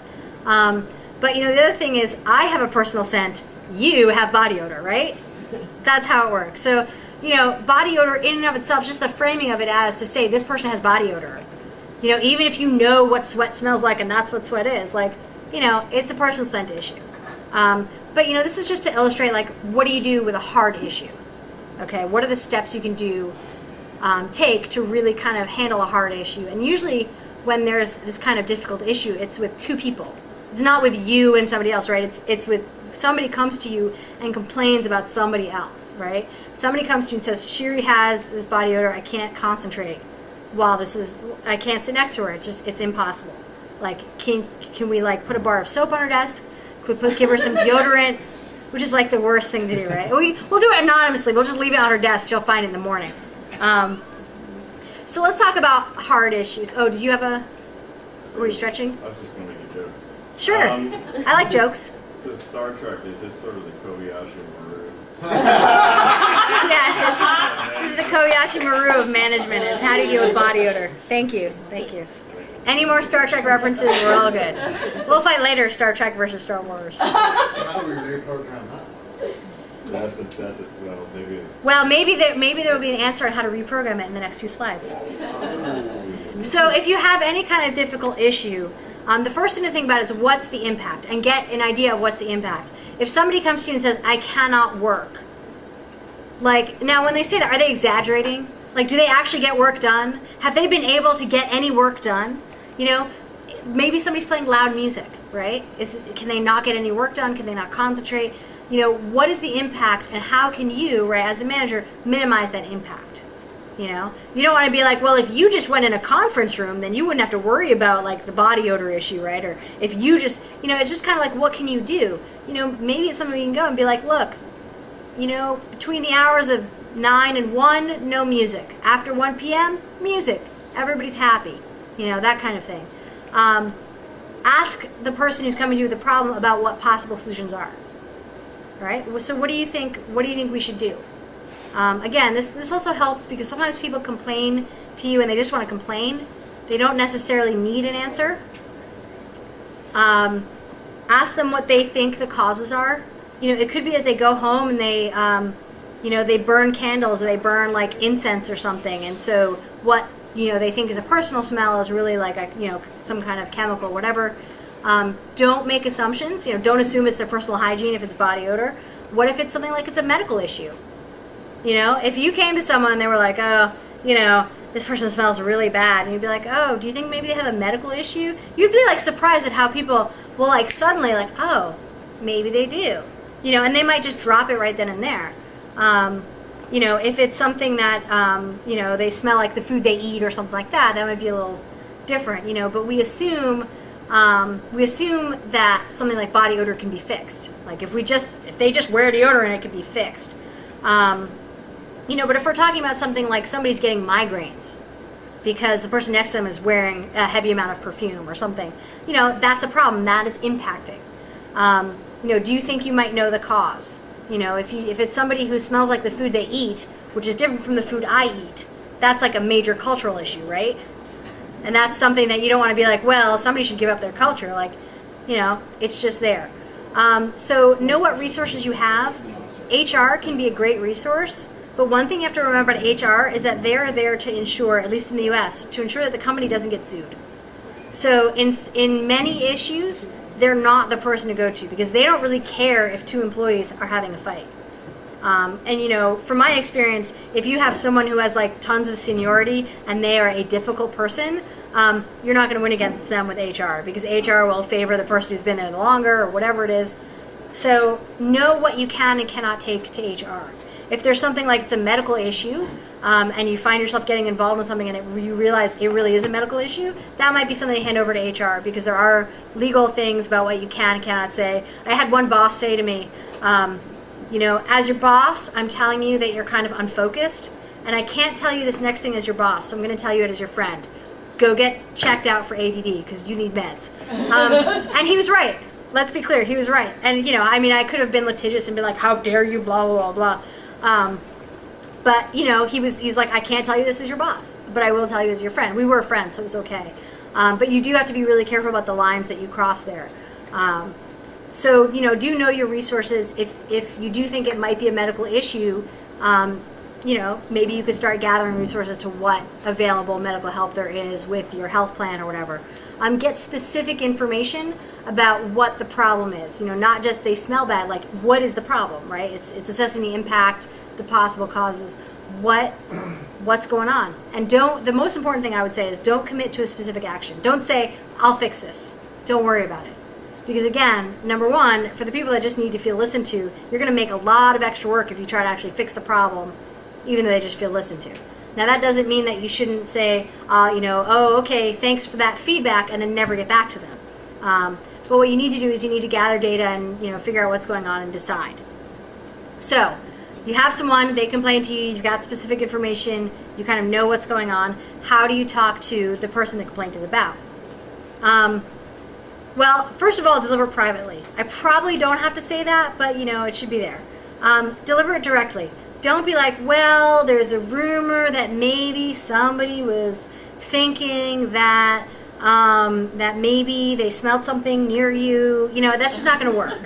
But the other thing is, I have a personal scent. You have body odor, right? That's how it works. So, body odor in and of itself, just the framing of it as to say this person has body odor. Even if you know what sweat smells like and that's what sweat is, it's a personal scent issue. But this is just to illustrate, what do you do with a hard issue? Okay, what are the steps you can take to really kind of handle a hard issue? And usually when there's this kind of difficult issue, it's with 2 people. It's not with you and somebody else, right? It's with somebody comes to you and complains about somebody else, right? Somebody comes to you and says, Sheeri has this body odor, I can't concentrate while I can't sit next to her, it's impossible. Can we put a bar of soap on her desk? Can we give her some deodorant? Which is the worst thing to do, right? We'll do it anonymously, we'll just leave it on her desk, she'll find it in the morning. So let's talk about hard issues. Oh, did you have were you stretching? I was just going to make a joke. Sure, I like jokes. So Star Trek, is this sort of the Kobayashi Maru? Yeah, this is the Kobayashi Maru of management, is how do you deal with body odor. Thank you. Any more Star Trek references, we're all good. We'll fight later, Star Trek versus Star Wars. How do we reprogram that? That's it. Well, maybe there will be an answer on how to reprogram it in the next few slides. So if you have any kind of difficult issue, the first thing to think about is what's the impact, and get an idea of what's the impact. If somebody comes to you and says, I cannot work, now when they say that, are they exaggerating? Do they actually get work done? Have they been able to get any work done? Maybe somebody's playing loud music, right? Can they not get any work done? Can they not concentrate? What is the impact, and how can you, right, as the manager, minimize that impact? You don't want to be like, well, if you just went in a conference room, then you wouldn't have to worry about the body odor issue, right? Or if you just, it's just kind of what can you do? Maybe it's something you can go and be like, look, between the hours of 9 and 1, no music. After 1 p.m., music. Everybody's happy. That kind of thing. Ask the person who's coming to you with the problem about what possible solutions are. Right? So what do you think we should do? Again, this also helps because sometimes people complain to you and they just want to complain. They don't necessarily need an answer. Ask them what they think the causes are. It could be that they go home and they they burn candles or they burn incense or something, and so what they think is a personal smell is really some kind of chemical, whatever. Don't make assumptions. Don't assume it's their personal hygiene if it's body odor. What if it's something it's a medical issue? You know, if you came to someone and they were like, oh, you know, this person smells really bad, and you'd be like, oh, do you think maybe they have a medical issue? You'd be like surprised at how people will like suddenly like, oh, maybe they do. You know, and they might just drop it right then and there. You know, if it's something that, you know, they smell like the food they eat or something like that, that might be a little different, you know, but we assume that something like body odor can be fixed. Like if they just wear deodorant, it can be fixed. You know, but if we're talking about something like somebody's getting migraines because the person next to them is wearing a heavy amount of perfume or something, you know, that's a problem. That is impacting. You know, do you think you might know the cause? You know, if it's somebody who smells like the food they eat, which is different from the food I eat, that's like a major cultural issue, right? And that's something that you don't want to be like, well, somebody should give up their culture. Like, you know, it's just there. So know what resources you have. HR can be a great resource, but one thing you have to remember about HR is that they're there to ensure, at least in the US, to ensure that the company doesn't get sued. So in many issues, they're not the person to go to because they don't really care if two employees are having a fight. And you know, from my experience, if you have someone who has like tons of seniority and they are a difficult person, you're not going to win against them with HR because HR will favor the person who's been there the longer or whatever it is. So know what you can and cannot take to HR. If there's something like it's a medical issue and you find yourself getting involved in something and you realize it really is a medical issue, that might be something to hand over to HR because there are legal things about what you can and cannot say. I had one boss say to me, you know, as your boss, I'm telling you that you're kind of unfocused, and I can't tell you this next thing as your boss, so I'm going to tell you it as your friend. Go get checked out for ADD because you need meds. And he was right. Let's be clear, he was right. And, you know, I mean, I could have been litigious and been like, how dare you, blah, blah, blah, blah. But, you know, he was like, I can't tell you this as your boss, but I will tell you as your friend. We were friends, so it was okay. But you do have to be really careful about the lines that you cross there. So, you know, do know your resources. If you do think it might be a medical issue, you know, maybe you could start gathering resources to what available medical help there is with your health plan or whatever. Get specific information about what the problem is. You know, not just they smell bad, like what is the problem, right? It's assessing the impact, the possible causes, what's going on. And the most important thing I would say is don't commit to a specific action. Don't say, I'll fix this. Don't worry about it. Because again, number one, for the people that just need to feel listened to, you're going to make a lot of extra work if you try to actually fix the problem, even though they just feel listened to. Now that doesn't mean that you shouldn't say, you know, oh, okay, thanks for that feedback, and then never get back to them. But what you need to do is you need to gather data and, you know, figure out what's going on and decide. So you have someone, they complain to you, you've got specific information, you kind of know what's going on. How do you talk to the person the complaint is about? Well, first of all, deliver privately. I probably don't have to say that, but you know, it should be there. Deliver it directly. Don't be like, well, there's a rumor that maybe somebody was thinking that that maybe they smelled something near you. You know, that's just not going to work.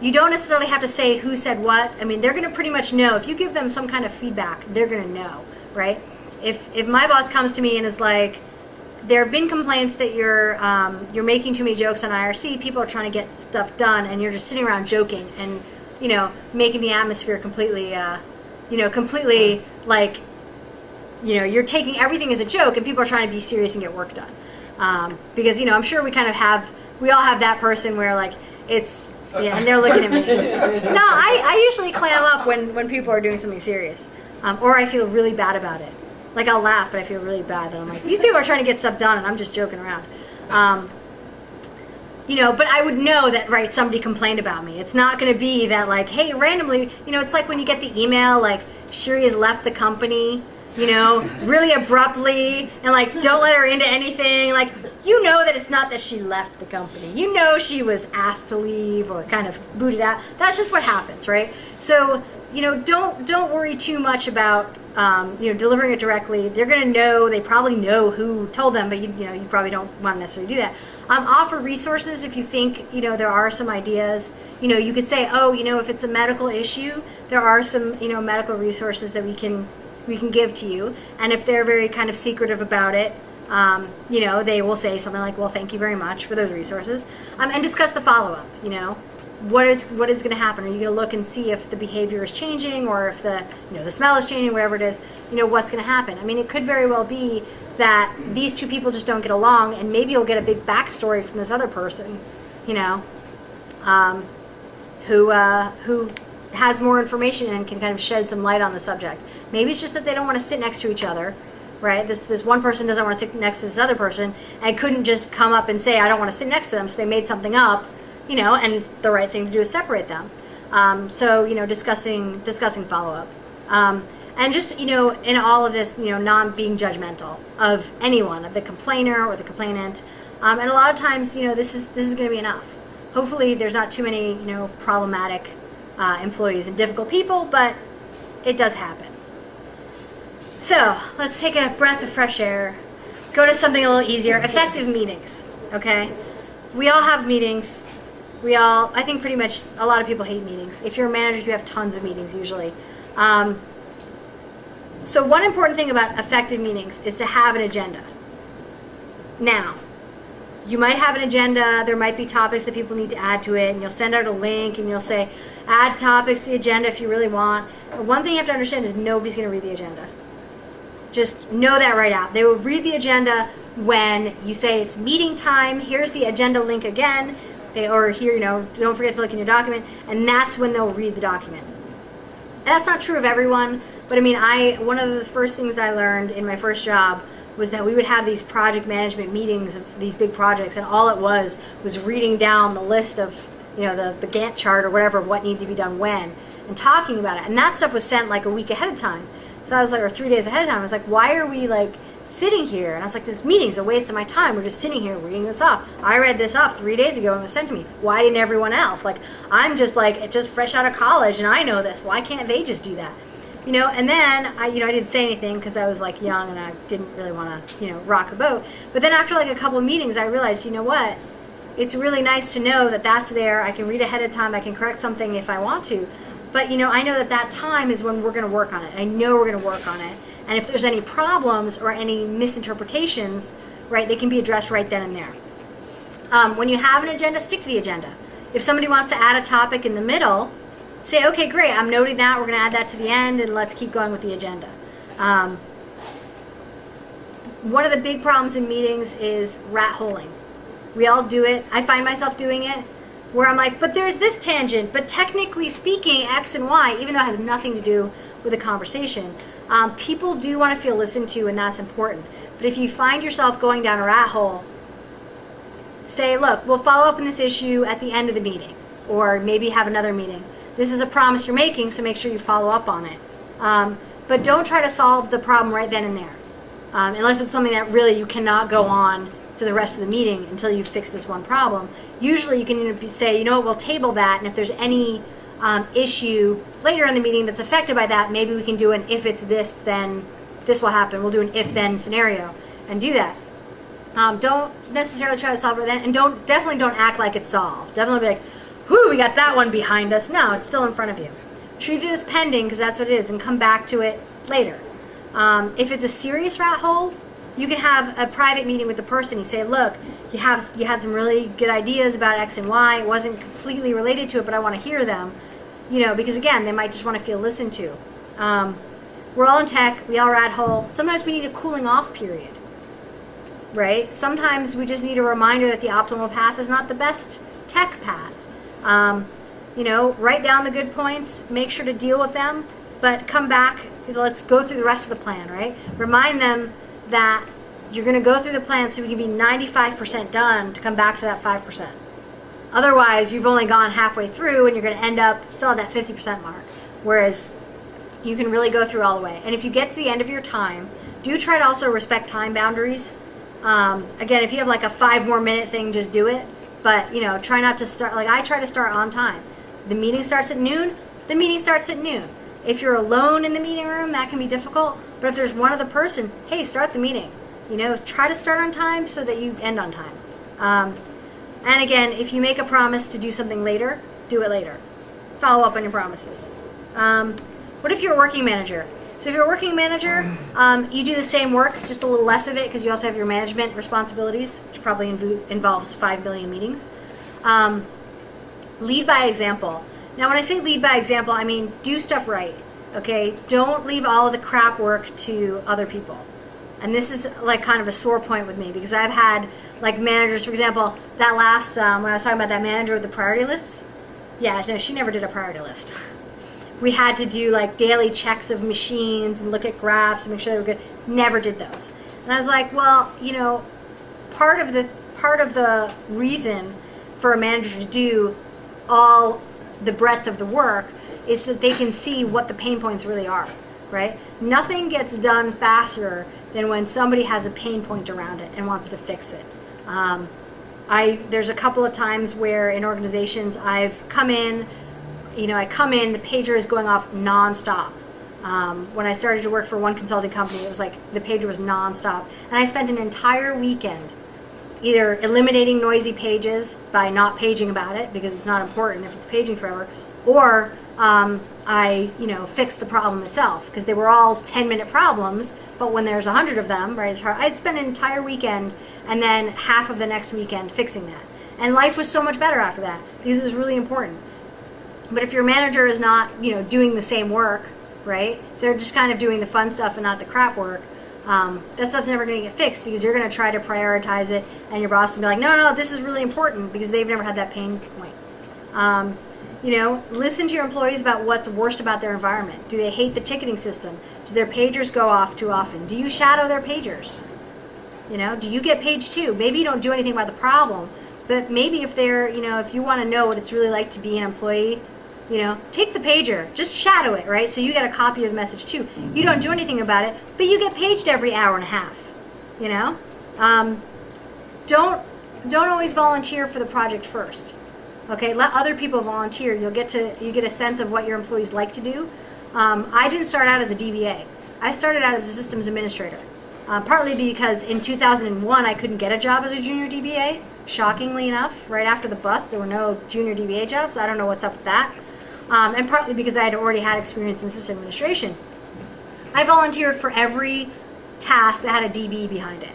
You don't necessarily have to say who said what. I mean, they're going to pretty much know. If you give them some kind of feedback, they're going to know, right? If my boss comes to me and is like, there have been complaints that you're making too many jokes on IRC. People are trying to get stuff done, and you're just sitting around joking and, you know, making the atmosphere completely, completely like, you know, you're taking everything as a joke, and people are trying to be serious and get work done. Because, you know, I'm sure we all have that person where like it's, yeah, and they're looking at me. No, I usually clam up when people are doing something serious, or I feel really bad about it. Like I'll laugh, but I feel really bad that I'm like, these people are trying to get stuff done and I'm just joking around. You know, but I would know that, right, somebody complained about me. It's not going to be that like, hey, randomly, you know, it's like when you get the email like, Sheeri has left the company, you know, really abruptly, and like, don't let her into anything. Like, you know that it's not that she left the company. You know she was asked to leave or kind of booted out. That's just what happens, right? So, you know, don't worry too much about delivering it directly. They're going to know, they probably know who told them, but you probably don't want to necessarily do that. Offer resources if you think, you know, there are some ideas. You know, you could say, oh, you know, if it's a medical issue, there are some, you know, medical resources that we can give to you. And if they're very kind of secretive about it, you know, they will say something like, well, thank you very much for those resources. And discuss the follow-up, you know. what is going to happen? Are you going to look and see if the behavior is changing, or if the the smell is changing, whatever it is? What's going to happen? I mean, it could very well be that these two people just don't get along, and maybe you'll get a big backstory from this other person, who has more information and can kind of shed some light on the subject. Maybe it's just that they don't want to sit next to each other, right? This one person doesn't want to sit next to this other person, and couldn't just come up and say, I don't want to sit next to them, so they made something up, and the right thing to do is separate them. So discussing follow-up. And just, in all of this, not being judgmental of anyone, of the complainer or the complainant. And a lot of times, this is going to be enough. Hopefully there's not too many, problematic employees and difficult people, but it does happen. So let's take a breath of fresh air, go to something a little easier. Effective meetings, okay? We all have meetings. I think pretty much a lot of people hate meetings. If you're a manager, you have tons of meetings usually. So one important thing about effective meetings is to have an agenda. Now, you might have an agenda, there might be topics that people need to add to it, and you'll send out a link and you'll say, add topics to the agenda if you really want. But one thing you have to understand is nobody's going to read the agenda. Just know that right out. They will read the agenda when you say it's meeting time, here's the agenda link again, don't forget to look in your document, and that's when they'll read the document. And that's not true of everyone, but I mean, one of the first things that I learned in my first job was that we would have these project management meetings of these big projects, and all it was reading down the list of, the Gantt chart or whatever, what needed to be done when, and talking about it. And that stuff was sent like a week ahead of time. So I was like, or 3 days ahead of time, I was like, why are we like sitting here? And I was like, this meeting's a waste of my time. We're just sitting here reading this off. I read this off 3 days ago and it was sent to me. Why didn't everyone else? Like, I'm just fresh out of college and I know this. Why can't they just do that? And then I didn't say anything because I was like young and I didn't really want to, rock the boat. But then after like a couple of meetings, I realized, what? It's really nice to know that that's there. I can read ahead of time. I can correct something if I want to. But, I know that time is when we're going to work on it. I know we're going to work on it. And if there's any problems or any misinterpretations, right, they can be addressed right then and there. When you have an agenda, stick to the agenda. If somebody wants to add a topic in the middle, say, okay, great, I'm noting that, we're going to add that to the end, and let's keep going with the agenda. One of the big problems in meetings is rat holing. We all do it. I find myself doing it, where I'm like, but there's this tangent, but technically speaking, X and Y, even though it has nothing to do with a conversation, people do want to feel listened to, and that's important. But if you find yourself going down a rat hole, say, look, we'll follow up on this issue at the end of the meeting, or maybe have another meeting. This is a promise you're making, so make sure you follow up on it. But don't try to solve the problem right then and there, unless it's something that really you cannot go on to the rest of the meeting until you fix this one problem. Usually you can say, we'll table that, and if there's any issue later in the meeting that's affected by that, maybe we can do an if it's this, then this will happen. We'll do an if-then scenario and do that. Don't necessarily try to solve it then, and definitely don't act like it's solved. Definitely be like, whoo, we got that one behind us. No, it's still in front of you. Treat it as pending, because that's what it is, and come back to it later. If it's a serious rat hole, you can have a private meeting with the person. You say, look, you had some really good ideas about X and Y. It wasn't completely related to it, but I want to hear them. Because again, they might just want to feel listened to. We're all in tech. We all rat hole. Sometimes we need a cooling off period, right? Sometimes we just need a reminder that the optimal path is not the best tech path. Write down the good points, make sure to deal with them, but come back, let's go through the rest of the plan, right? Remind them that you're going to go through the plan so we can be 95% done to come back to that 5%. Otherwise, you've only gone halfway through and you're going to end up still at that 50% mark, whereas you can really go through all the way. And if you get to the end of your time, do try to also respect time boundaries. Again, if you have like a 5 more minute thing, just do it. But, try not to start, I try to start on time. The meeting starts at noon, the meeting starts at noon. If you're alone in the meeting room, that can be difficult. But if there's one other person, hey, start the meeting. Try to start on time so that you end on time. And again, if you make a promise to do something later, do it later. Follow up on your promises. What if you're a working manager? So if you're a working manager, you do the same work, just a little less of it, because you also have your management responsibilities, which probably involves 5 billion meetings. Lead by example. Now, when I say lead by example, I mean do stuff right. Okay, don't leave all of the crap work to other people. And this is like kind of a sore point with me because I've had like managers, for example, that last when I was talking about that manager with the priority lists. Yeah, no, she never did a priority list. We had to do like daily checks of machines and look at graphs and make sure they were good. Never did those. And I was like, well, you know, part of the reason for a manager to do all the breadth of the work is so that they can see what the pain points really are, right? Nothing gets done faster than when somebody has a pain point around it and wants to fix it. There's a couple of times where in organizations I've come in, the pager is going off nonstop. When I started to work for one consulting company, it was like the pager was nonstop. And I spent an entire weekend either eliminating noisy pages by not paging about it because it's not important if it's paging forever, or I fixed the problem itself because they were all 10-minute problems, but when there's 100 of them, right, I'd spend an entire weekend and then half of the next weekend fixing that. And life was so much better after that because it was really important. But if your manager is not, doing the same work, right, they're just kind of doing the fun stuff and not the crap work, that stuff's never going to get fixed because you're going to try to prioritize it and your boss will be like, no, this is really important because they've never had that pain point. Listen to your employees about what's worst about their environment. Do they hate the ticketing system? Do their pagers go off too often? Do you shadow their pagers? Do you get page 2? Maybe you don't do anything about the problem, but maybe if if you want to know what it's really like to be an employee, take the pager, just shadow it, right? So you get a copy of the message too. You don't do anything about it, but you get paged every hour and a half, Don't always volunteer for the project first. Okay, let other people volunteer. You get a sense of what your employees like to do. I didn't start out as a DBA. I started out as a systems administrator, partly because in 2001 I couldn't get a job as a junior DBA. Shockingly enough, right after the bust, there were no junior DBA jobs. I don't know what's up with that. And partly because I had already had experience in system administration. I volunteered for every task that had a DB behind it.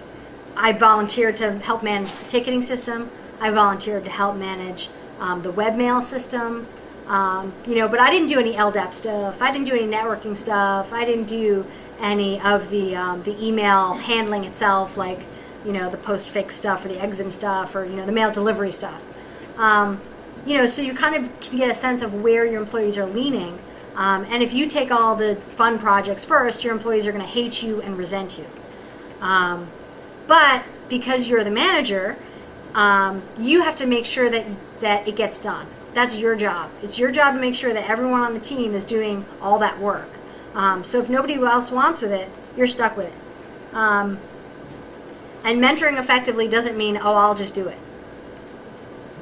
I volunteered to help manage the ticketing system. I volunteered to help manage the webmail system, but I didn't do any LDAP stuff. I didn't do any networking stuff. I didn't do any of the email handling itself, like the postfix stuff or the exim stuff or the mail delivery stuff. So you kind of can get a sense of where your employees are leaning. And if you take all the fun projects first, your employees are going to hate you and resent you. But because you're the manager, you have to make sure that it gets done. That's your job. It's your job to make sure that everyone on the team is doing all that work. So if nobody else wants with it, you're stuck with it. And mentoring effectively doesn't mean, I'll just do it.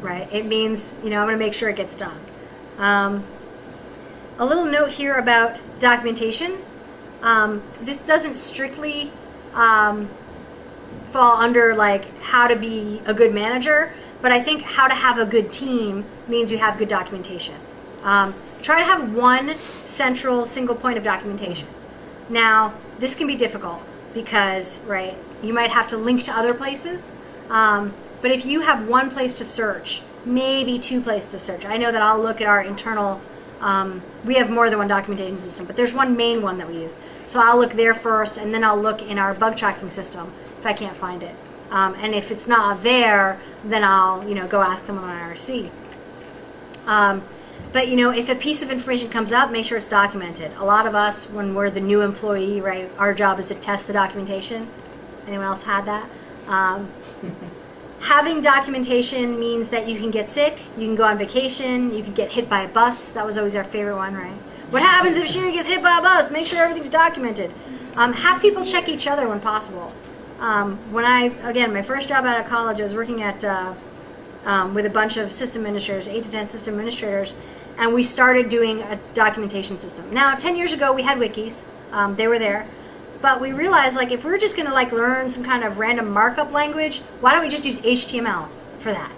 Right? It means, I'm going to make sure it gets done. A little note here about documentation. This doesn't strictly fall under like how to be a good manager, but I think how to have a good team means you have good documentation. Try to have one central single point of documentation. Now, this can be difficult because, right, you might have to link to other places, but if you have one place to search, maybe 2 places to search. I know that I'll look at our internal, we have more than one documentation system, but there's one main one that we use. So I'll look there first, and then I'll look in our bug tracking system if I can't find it. And if it's not there, then I'll, go ask someone on IRC. But, if a piece of information comes up, make sure it's documented. A lot of us, when we're the new employee, right, our job is to test the documentation. Anyone else had that? Having documentation means that you can get sick, you can go on vacation, you can get hit by a bus. That was always our favorite one, right? What happens if Sheeri gets hit by a bus? Make sure everything's documented. Have people check each other when possible. My first job out of college, I was working at with a bunch of system administrators, 8 to 10 system administrators, and we started doing a documentation system. Now, 10 years ago, we had wikis. They were there. But we realized, if we're just going to, learn some kind of random markup language, why don't we just use HTML for that?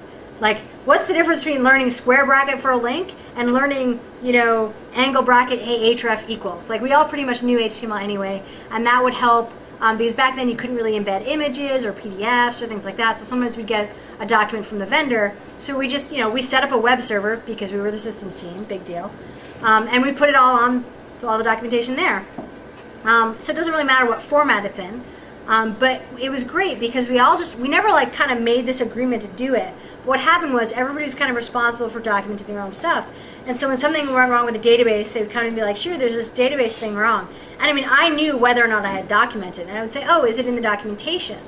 What's the difference between learning square bracket for a link and learning, angle bracket href equals? We all pretty much knew HTML anyway, and that would help because back then you couldn't really embed images or PDFs or things like that. So sometimes we'd get a document from the vendor. So we just, we set up a web server because we were the systems team, big deal. And we put it all on, all the documentation there. So it doesn't really matter what format it's in. But it was great because we never like kind of made this agreement to do it. What happened was everybody was kind of responsible for documenting their own stuff. And so when something went wrong with the database, they would kind of be like, sure, there's this database thing wrong. And I mean, I knew whether or not I had documented. And I would say, oh, is it in the documentation?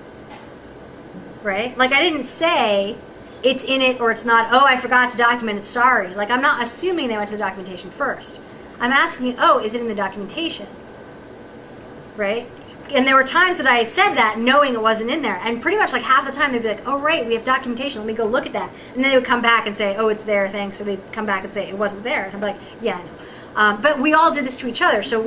Right? Like I didn't say it's in it or it's not, oh, I forgot to document it, sorry. Like I'm not assuming they went to the documentation first. I'm asking you, oh, is it in the documentation? Right? And there were times that I said that knowing it wasn't in there. And pretty much like half the time they'd be like, oh, right, we have documentation. Let me go look at that. And then they would come back and say, oh, it's there, thanks. So they'd come back and say, it wasn't there. And I'd be like, yeah, I know. But we all did this to each other. So it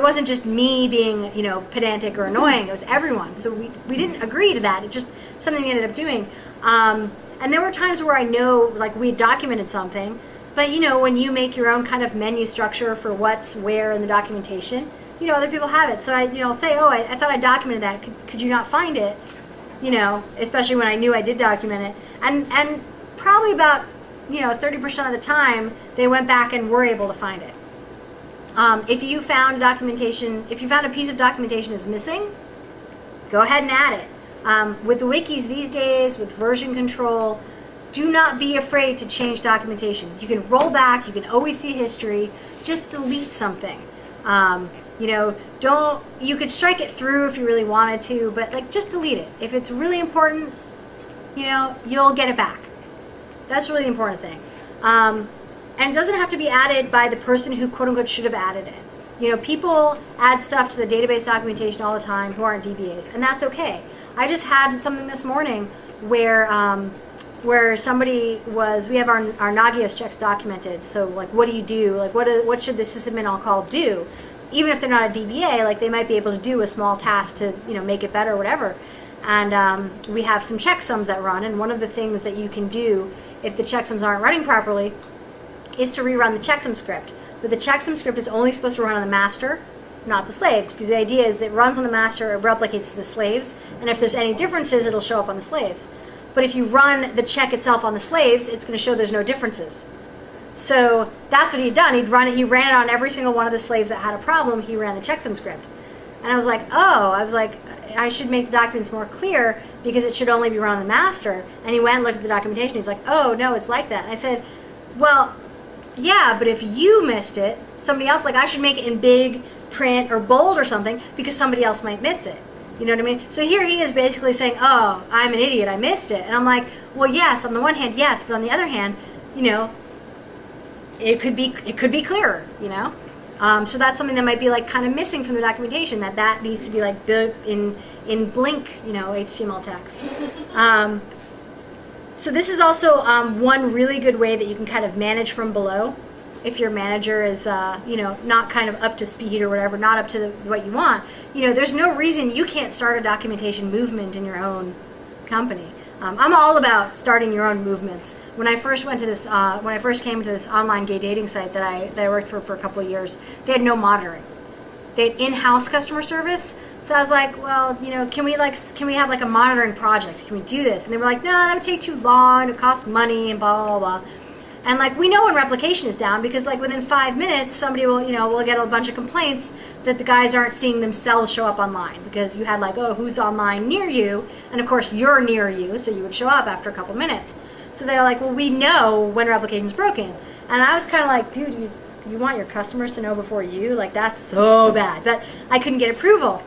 wasn't just me being, pedantic or annoying. It was everyone. So we didn't agree to that. It's just something we ended up doing. And there were times where I know, like, we documented something. But, when you make your own kind of menu structure for what's where in the documentation, other people have it. So I'll say, oh, I thought I documented that. Could you not find it? Especially when I knew I did document it. And probably about, 30% of the time, they went back and were able to find it. If you found a piece of documentation is missing, go ahead and add it. With the wikis these days, with version control, do not be afraid to change documentation. You can roll back, you can always see history, just delete something. You could strike it through if you really wanted to, but like just delete it. If it's really important, you'll get it back. That's really the important thing. And it doesn't have to be added by the person who quote unquote should have added it. People add stuff to the database documentation all the time who aren't DBAs, and that's okay. I just had something this morning where somebody we have our Nagios checks documented. So like, what do you do? Like, what should the sysadmin on call do? Even if they're not a DBA, like they might be able to do a small task to make it better or whatever. And we have some checksums that run, and one of the things that you can do if the checksums aren't running properly is to rerun the checksum script. But the checksum script is only supposed to run on the master, not the slaves, because the idea is it runs on the master, it replicates to the slaves, and if there's any differences, it'll show up on the slaves. But if you run the check itself on the slaves, it's going to show there's no differences. So that's what he'd done. He ran it on every single one of the slaves that had a problem. He ran the checksum script. And I was like, I should make the documents more clear because it should only be run on the master. And he went and looked at the documentation. He's like, oh, no, it's like that. And I said, well, yeah, but if you missed it, somebody else, like I should make it in big print or bold or something because somebody else might miss it. You know what I mean? So here he is basically saying, oh, I'm an idiot, I missed it. And I'm like, well, yes, on the one hand, yes, but on the other hand, it could be clearer, So that's something that might be like kind of missing from the documentation, that needs to be like built in blink, HTML text. So this is also one really good way that you can kind of manage from below. If your manager is, not kind of up to speed or whatever, not up to what you want, there's no reason you can't start a documentation movement in your own company. I'm all about starting your own movements. When I first came to this online gay dating site that I worked for a couple of years, they had no monitoring. They had in-house customer service. So I was like, well, can we have like a monitoring project? Can we do this? And they were like, no, that would take too long. It would cost money and blah, blah, blah. And like, we know when replication is down because like within 5 minutes, somebody will get a bunch of complaints that the guys aren't seeing themselves show up online because you had like, oh, who's online near you? And of course you're near you, so you would show up after a couple minutes. So they're like, well, we know when replication's broken. And I was kind of like, dude, you want your customers to know before you? Like, that's so bad. But I couldn't get approval.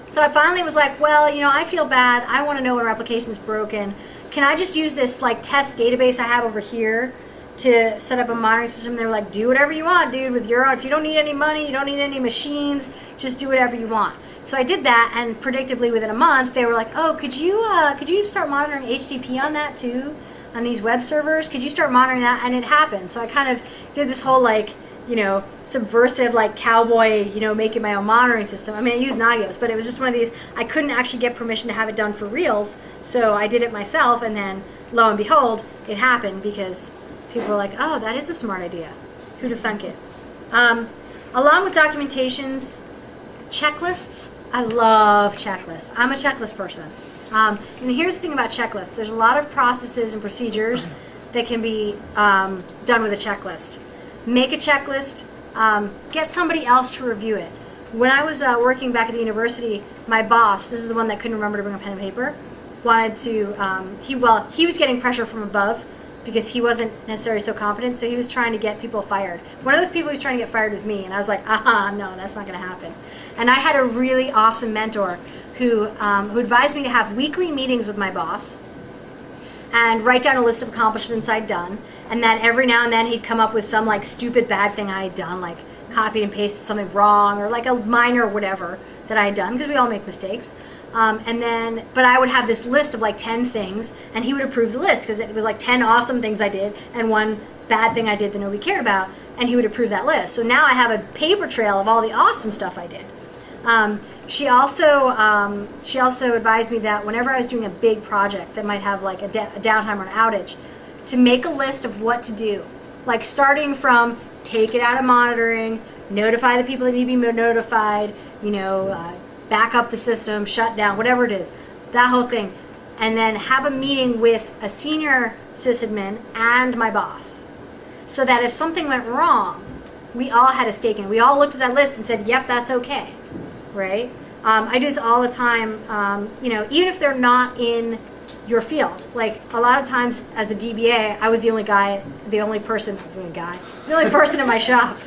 So I finally was like, well, I feel bad. I want to know when replication's broken. Can I just use this like test database I have over here to set up a monitoring system? They were like, do whatever you want, dude, with your own. If you don't need any money, you don't need any machines, just do whatever you want. So I did that, and predictably within a month, they were like, oh, could you start monitoring HTTP on that too, on these web servers? Could you start monitoring that? And it happened. So I kind of did this whole like, subversive like cowboy, making my own monitoring system. I mean, I used Nagios, but it was just one of these, I couldn't actually get permission to have it done for reals, so I did it myself, and then lo and behold, it happened because people were like, oh, that is a smart idea. Who'd have thunk it? Along with documentations, checklists I love checklists. I'm a checklist person. And here's the thing about checklists. There's a lot of processes and procedures that can be done with a checklist. Make a checklist. Get somebody else to review it. When I was working back at the university, my boss, this is the one that couldn't remember to bring a pen and paper, wanted to, he was getting pressure from above because he wasn't necessarily so competent, so he was trying to get people fired. One of those people he was trying to get fired was me, and I was like, no, that's not going to happen. And I had a really awesome mentor who advised me to have weekly meetings with my boss and write down a list of accomplishments I'd done, and then every now and then he'd come up with some like stupid bad thing I had done, like copied and pasted something wrong, or like a minor whatever that I had done, because we all make mistakes. But I would have this list of like 10 things, and he would approve the list because it was like 10 awesome things I did and one bad thing I did that nobody cared about, and he would approve that list. So now I have a paper trail of all the awesome stuff I did. She also advised me that whenever I was doing a big project that might have like a downtime or an outage, to make a list of what to do, like starting from take it out of monitoring, notify the people that need to be notified, back up the system, shut down, whatever it is, that whole thing. And then have a meeting with a senior sysadmin and my boss, so that if something went wrong, we all had a stake in it. We all looked at that list and said, yep, that's okay, right? I do this all the time, even if they're not in your field. Like a lot of times as a DBA, I was the only person in my shop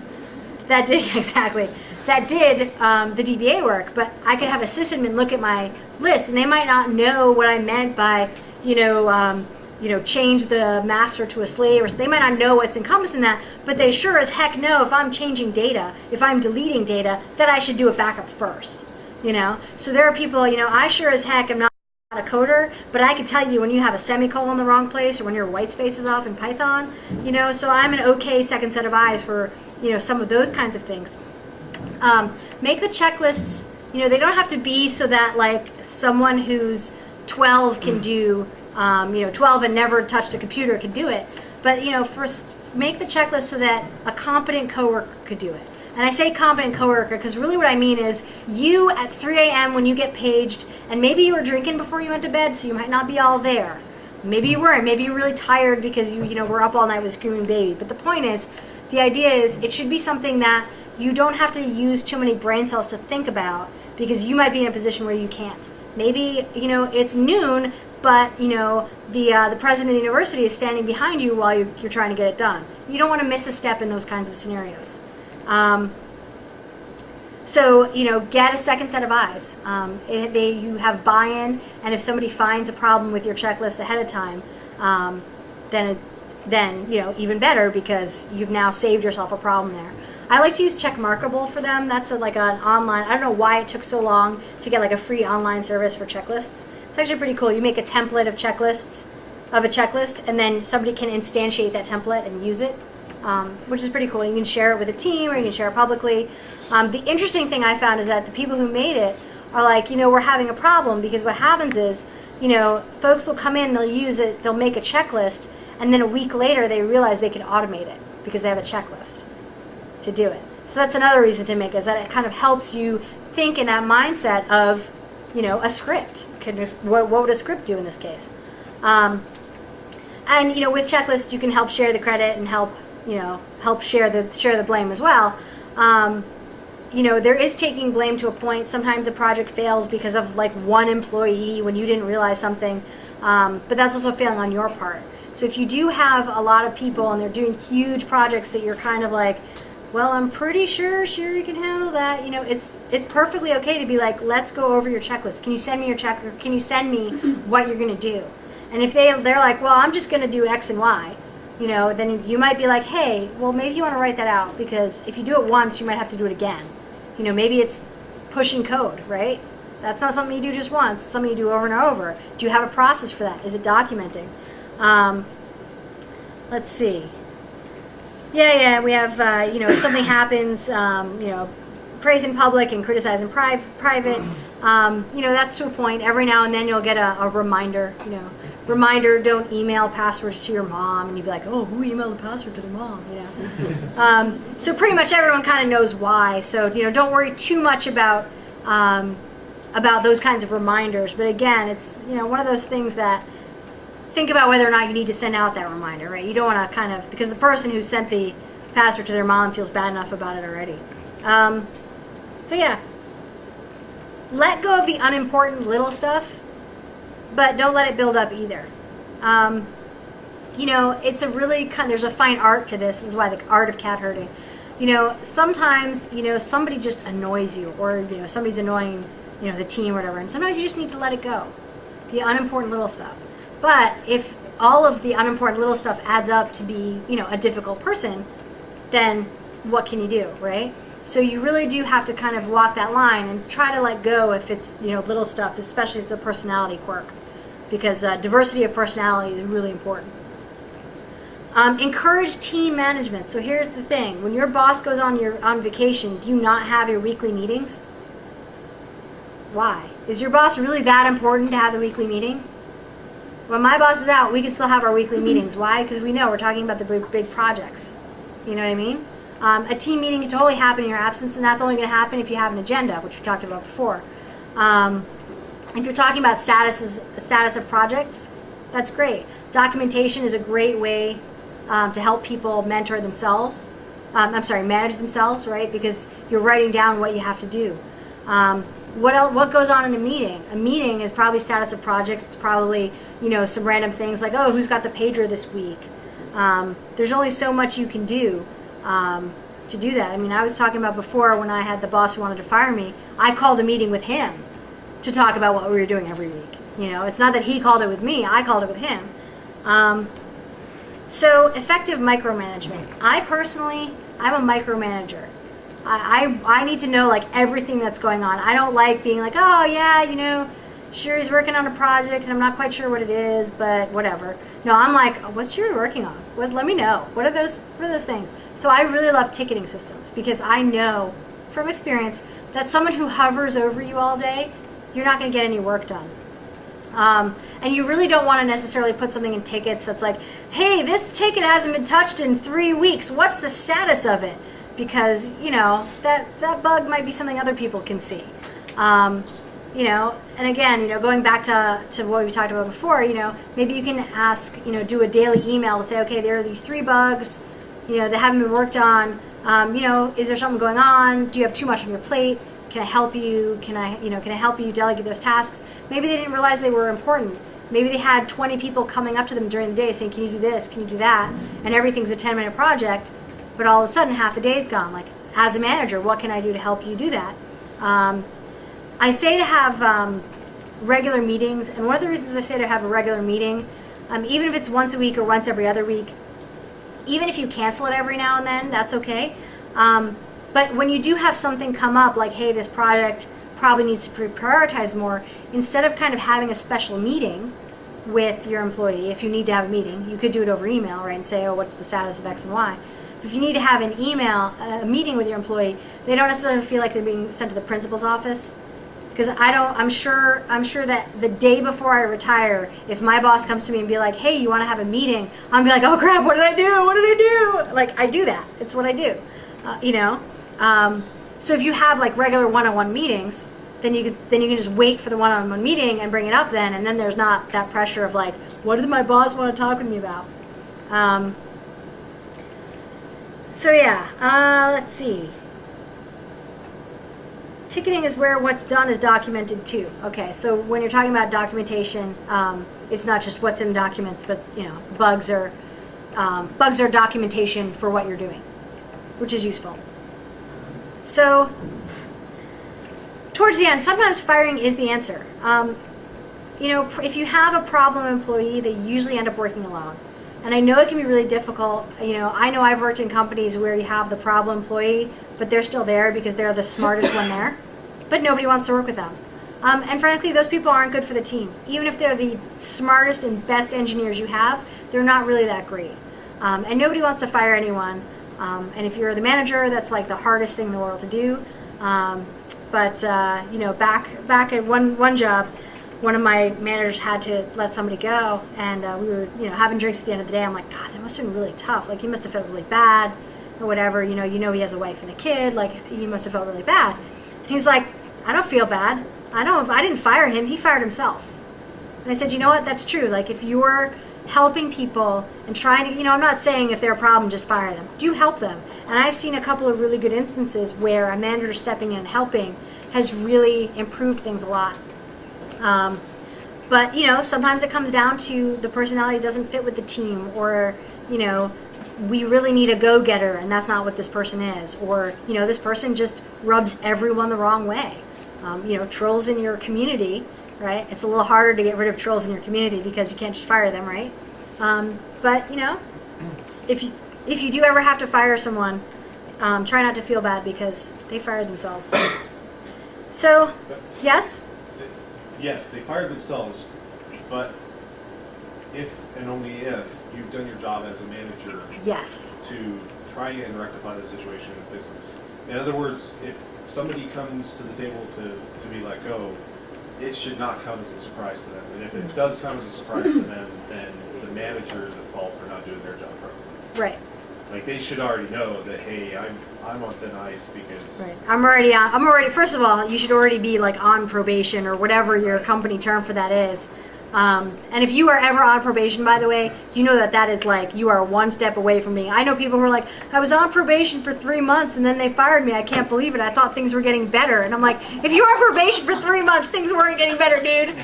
that did the DBA work, but I could have a sysadmin look at my list, and they might not know what I meant by, change the master to a slave, or they might not know what's encompassed in that, but they sure as heck know if I'm changing data, if I'm deleting data, that I should do a backup first, So there are people, I sure as heck am not a coder, but I can tell you when you have a semicolon in the wrong place, or when your white space is off in Python, so I'm an okay second set of eyes for, some of those kinds of things. Make the checklists, they don't have to be so that like someone who's 12 can do, 12 and never touched a computer can do it. But, first make the checklist so that a competent coworker could do it. And I say competent coworker because really what I mean is you at 3 a.m. when you get paged, and maybe you were drinking before you went to bed, so you might not be all there. Maybe you weren't. Maybe you're really tired because you were up all night with a screaming baby. But the point is, the idea is it should be something that you don't have to use too many brain cells to think about, because you might be in a position where you can't. Maybe, it's noon, but, the president of the university is standing behind you while you're trying to get it done. You don't want to miss a step in those kinds of scenarios. Get a second set of eyes. You have buy-in, and if somebody finds a problem with your checklist ahead of time, then even better, because you've now saved yourself a problem there. I like to use Checkmarkable for them. That's an online, I don't know why it took so long to get like a free online service for checklists. It's actually pretty cool. You make a template of a checklist, and then somebody can instantiate that template and use it, which is pretty cool. You can share it with a team, or you can share it publicly. The interesting thing I found is that the people who made it are like, we're having a problem, because what happens is, folks will come in, they'll use it, they'll make a checklist, and then a week later they realize they can automate it because they have a checklist to do it. So that's another reason to make it, is that it kind of helps you think in that mindset of, a script. What would a script do in this case? And with checklists you can help share the credit and help share the blame as well. There is taking blame to a point. Sometimes a project fails because of like one employee when you didn't realize something, but that's also failing on your part. So if you do have a lot of people and they're doing huge projects that you're kind of like, well, I'm pretty sure Sheeri can handle that. It's perfectly okay to be like, let's go over your checklist. Can you send me your check, or can you send me what you're going to do? And if they're like, well, I'm just going to do X and Y, then you might be like, hey, well, maybe you want to write that out, because if you do it once, you might have to do it again. Maybe it's pushing code, right? That's not something you do just once. It's something you do over and over. Do you have a process for that? Is it documenting? Let's see. Yeah, we have, if something happens, praise in public and criticize in private, that's to a point. Every now and then you'll get a reminder, reminder, don't email passwords to your mom, and you'd be like, oh, who emailed a password to their mom, So pretty much everyone kind of knows why, so, don't worry too much about, about those kinds of reminders. But again, it's, one of those things that think about whether or not you need to send out that reminder, right? You don't want to kind of, because the person who sent the password to their mom feels bad enough about it already. So yeah, let go of the unimportant little stuff, but don't let it build up either. It's a really there's a fine art to this. This is why the art of cat herding. Sometimes, somebody just annoys you, or, somebody's annoying, the team or whatever, and sometimes you just need to let it go. The unimportant little stuff. But if all of the unimportant little stuff adds up to be, a difficult person, then what can you do, right? So you really do have to kind of walk that line and try to let go if it's, little stuff, especially if it's a personality quirk, because diversity of personality is really important. Encourage team management. So here's the thing. When your boss goes on vacation, do you not have your weekly meetings? Why? Is your boss really that important to have the weekly meeting? When my boss is out, we can still have our weekly meetings. Why? Because we know we're talking about the big projects. You know what I mean? A team meeting can totally happen in your absence, and that's only going to happen if you have an agenda, which we talked about before. If you're talking about status of projects, that's great. Documentation is a great way to help people mentor themselves. Manage themselves, right? Because you're writing down what you have to do. What goes on in a meeting? A meeting is probably status of projects. It's probably, some random things like, oh, who's got the pager this week? There's only so much you can do to do that. I mean, I was talking about before when I had the boss who wanted to fire me, I called a meeting with him to talk about what we were doing every week. It's not that he called it with me, I called it with him. So effective micromanagement. I'm a micromanager. I need to know everything that's going on. I don't like being like, oh yeah, Sheeri's working on a project and I'm not quite sure what it is, but whatever. No, I'm like, what's Sheeri working on? Let me know. What are those things? So I really love ticketing systems because I know from experience that someone who hovers over you all day, you're not going to get any work done. And you really don't want to necessarily put something in tickets that's like, hey, this ticket hasn't been touched in 3 weeks. What's the status of it? Because, that bug might be something other people can see. And again, going back to what we talked about before, maybe you can ask, do a daily email to say, okay, there are these 3 bugs, that haven't been worked on. Is there something going on? Do you have too much on your plate? Can I help you? Can I help you delegate those tasks? Maybe they didn't realize they were important. Maybe they had 20 people coming up to them during the day saying, can you do this? Can you do that? And everything's a 10-minute project, but all of a sudden half the day's gone. Like, as a manager, what can I do to help you do that? I say to have regular meetings, and one of the reasons I say to have a regular meeting, even if it's once a week or once every other week, even if you cancel it every now and then, that's okay. But when you do have something come up, like, hey, this project probably needs to be prioritized more, instead of kind of having a special meeting with your employee, if you need to have a meeting, you could do it over email, right, and say, oh, what's the status of X and Y. If you need to have a meeting with your employee, they don't necessarily feel like they're being sent to the principal's office. Because I'm sure that the day before I retire, if my boss comes to me and be like, hey, you want to have a meeting? I'll be like, oh crap, what did I do? What did I do? Like, I do that. It's what I do. So if you have like regular one-on-one meetings, then you can just wait for the one-on-one meeting and bring it up then, and then there's not that pressure of like, what does my boss want to talk with me about? Let's see. Ticketing is where what's done is documented too. Okay, so when you're talking about documentation, it's not just what's in documents, but bugs are documentation for what you're doing, which is useful. So towards the end, sometimes firing is the answer. If you have a problem employee, they usually end up working alone. And I know it can be really difficult. I know I've worked in companies where you have the problem employee, but they're still there because they're the smartest one there. But nobody wants to work with them. And frankly, those people aren't good for the team. Even if they're the smartest and best engineers you have, they're not really that great. And nobody wants to fire anyone. And if you're the manager, that's like the hardest thing in the world to do. Back at one job, one of my managers had to let somebody go, and we were having drinks at the end of the day. I'm like, God, that must have been really tough. Like, he must have felt really bad or whatever. He has a wife and a kid. Like, he must have felt really bad. And he's like, I don't feel bad. I didn't fire him, he fired himself. And I said, you know what, that's true. Like, if you're helping people and trying to, I'm not saying if they're a problem, just fire them. Do help them. And I've seen a couple of really good instances where a manager stepping in and helping has really improved things a lot. But, sometimes it comes down to the personality doesn't fit with the team, or, we really need a go-getter, and that's not what this person is. Or, this person just rubs everyone the wrong way. Trolls in your community, right? It's a little harder to get rid of trolls in your community because you can't just fire them, right? But, if you do ever have to fire someone, try not to feel bad because they fired themselves. So, yes? Yes, they fired themselves, but if and only if you've done your job as a manager Yes. to try and rectify the situation and fix it. In other words, if somebody comes to the table to be let go, it should not come as a surprise to them. And if it does come as a surprise to them, then the manager is at fault for not doing their job properly. Right. Like, they should already know that, hey, I'm on thin ice because... Right. I'm already, first of all, you should already be like on probation or whatever your company term for that is. And if you are ever on probation, by the way, you know that is like, you are one step away from being. I know people who are like, I was on probation for 3 months and then they fired me. I can't believe it. I thought things were getting better. And I'm like, if you were on probation for 3 months, things weren't getting better, dude.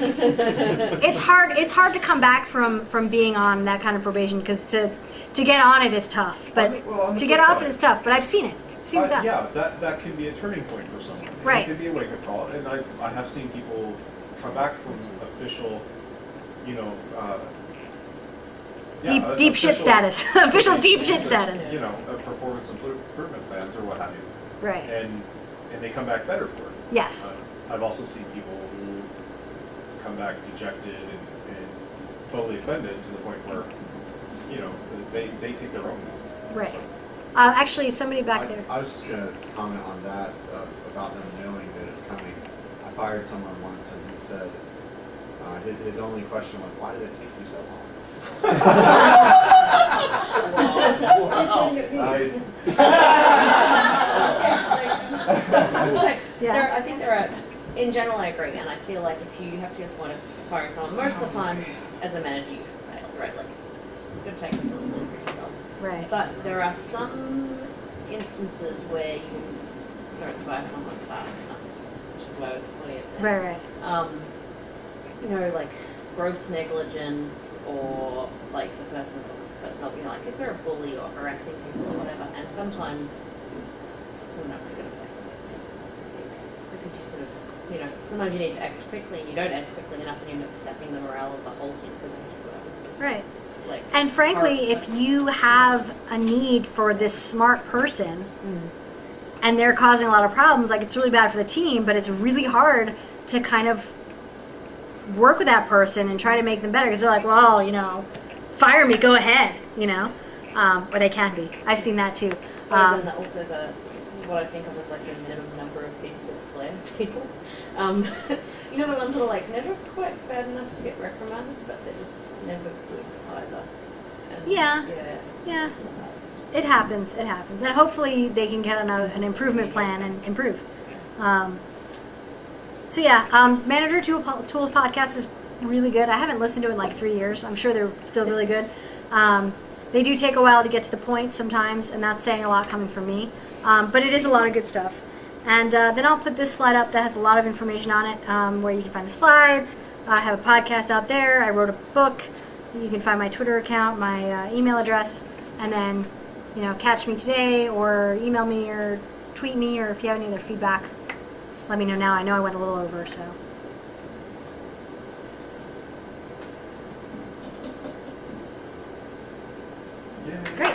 It's hard to come back from being on that kind of probation, because to get on it is tough. But to get off it is tough. But I've seen it. Seen it done. Yeah, that can be a turning point for someone. Right. It can be a wake-up call. And I have seen people come back from official... deep shit status. Official deep shit status. Performance improvement plans or what have you. Right. And they come back better for it. Yes. I've also seen people who come back dejected and totally offended to the point where, they take their own. Right. So. Actually, somebody back there. I was just going to comment on that, about them knowing that it's coming. I fired someone once and he said, his only question was, why did it take you so long? Nice. Yeah. I think there are, in general I agree, and I feel like if you have to get the point of firing someone, most of the time as a manager you fail, right? Like it's going to take responsibility for yourself. Right. But there are some instances where you don't fire someone fast enough, which is why I was putting it there. Right. Like gross negligence, or like the person calls this person up, like if they're a bully or harassing people or whatever, and sometimes we're not really going to second those people, I think, because you sort of, sometimes you need to act quickly and you don't act quickly enough and you end up sapping the morale of the whole team because they have to put up with this. Right. Like, And frankly, if you have a need for this smart person and they're causing a lot of problems, like it's really bad for the team, but it's really hard to kind of work with that person and try to make them better, because they're like, well, fire me, go ahead, or they can be. I've seen that too. also what I think of as like the minimum number of pieces of flair people. The ones that are like never quite bad enough to get reprimanded, but they're just never good either. And Yeah. it's the hardest. It happens, and hopefully they can get on an improvement plan and improve. Manager Tools podcast is really good. I haven't listened to it in like 3 years. I'm sure they're still really good. They do take a while to get to the point sometimes, and that's saying a lot coming from me. But it is a lot of good stuff. And then I'll put this slide up that has a lot of information on it, where you can find the slides. I have a podcast out there. I wrote a book. You can find my Twitter account, my email address, and then, catch me today or email me or tweet me, or if you have any other feedback, let me know now. I know I went a little over, so. Yeah. Great.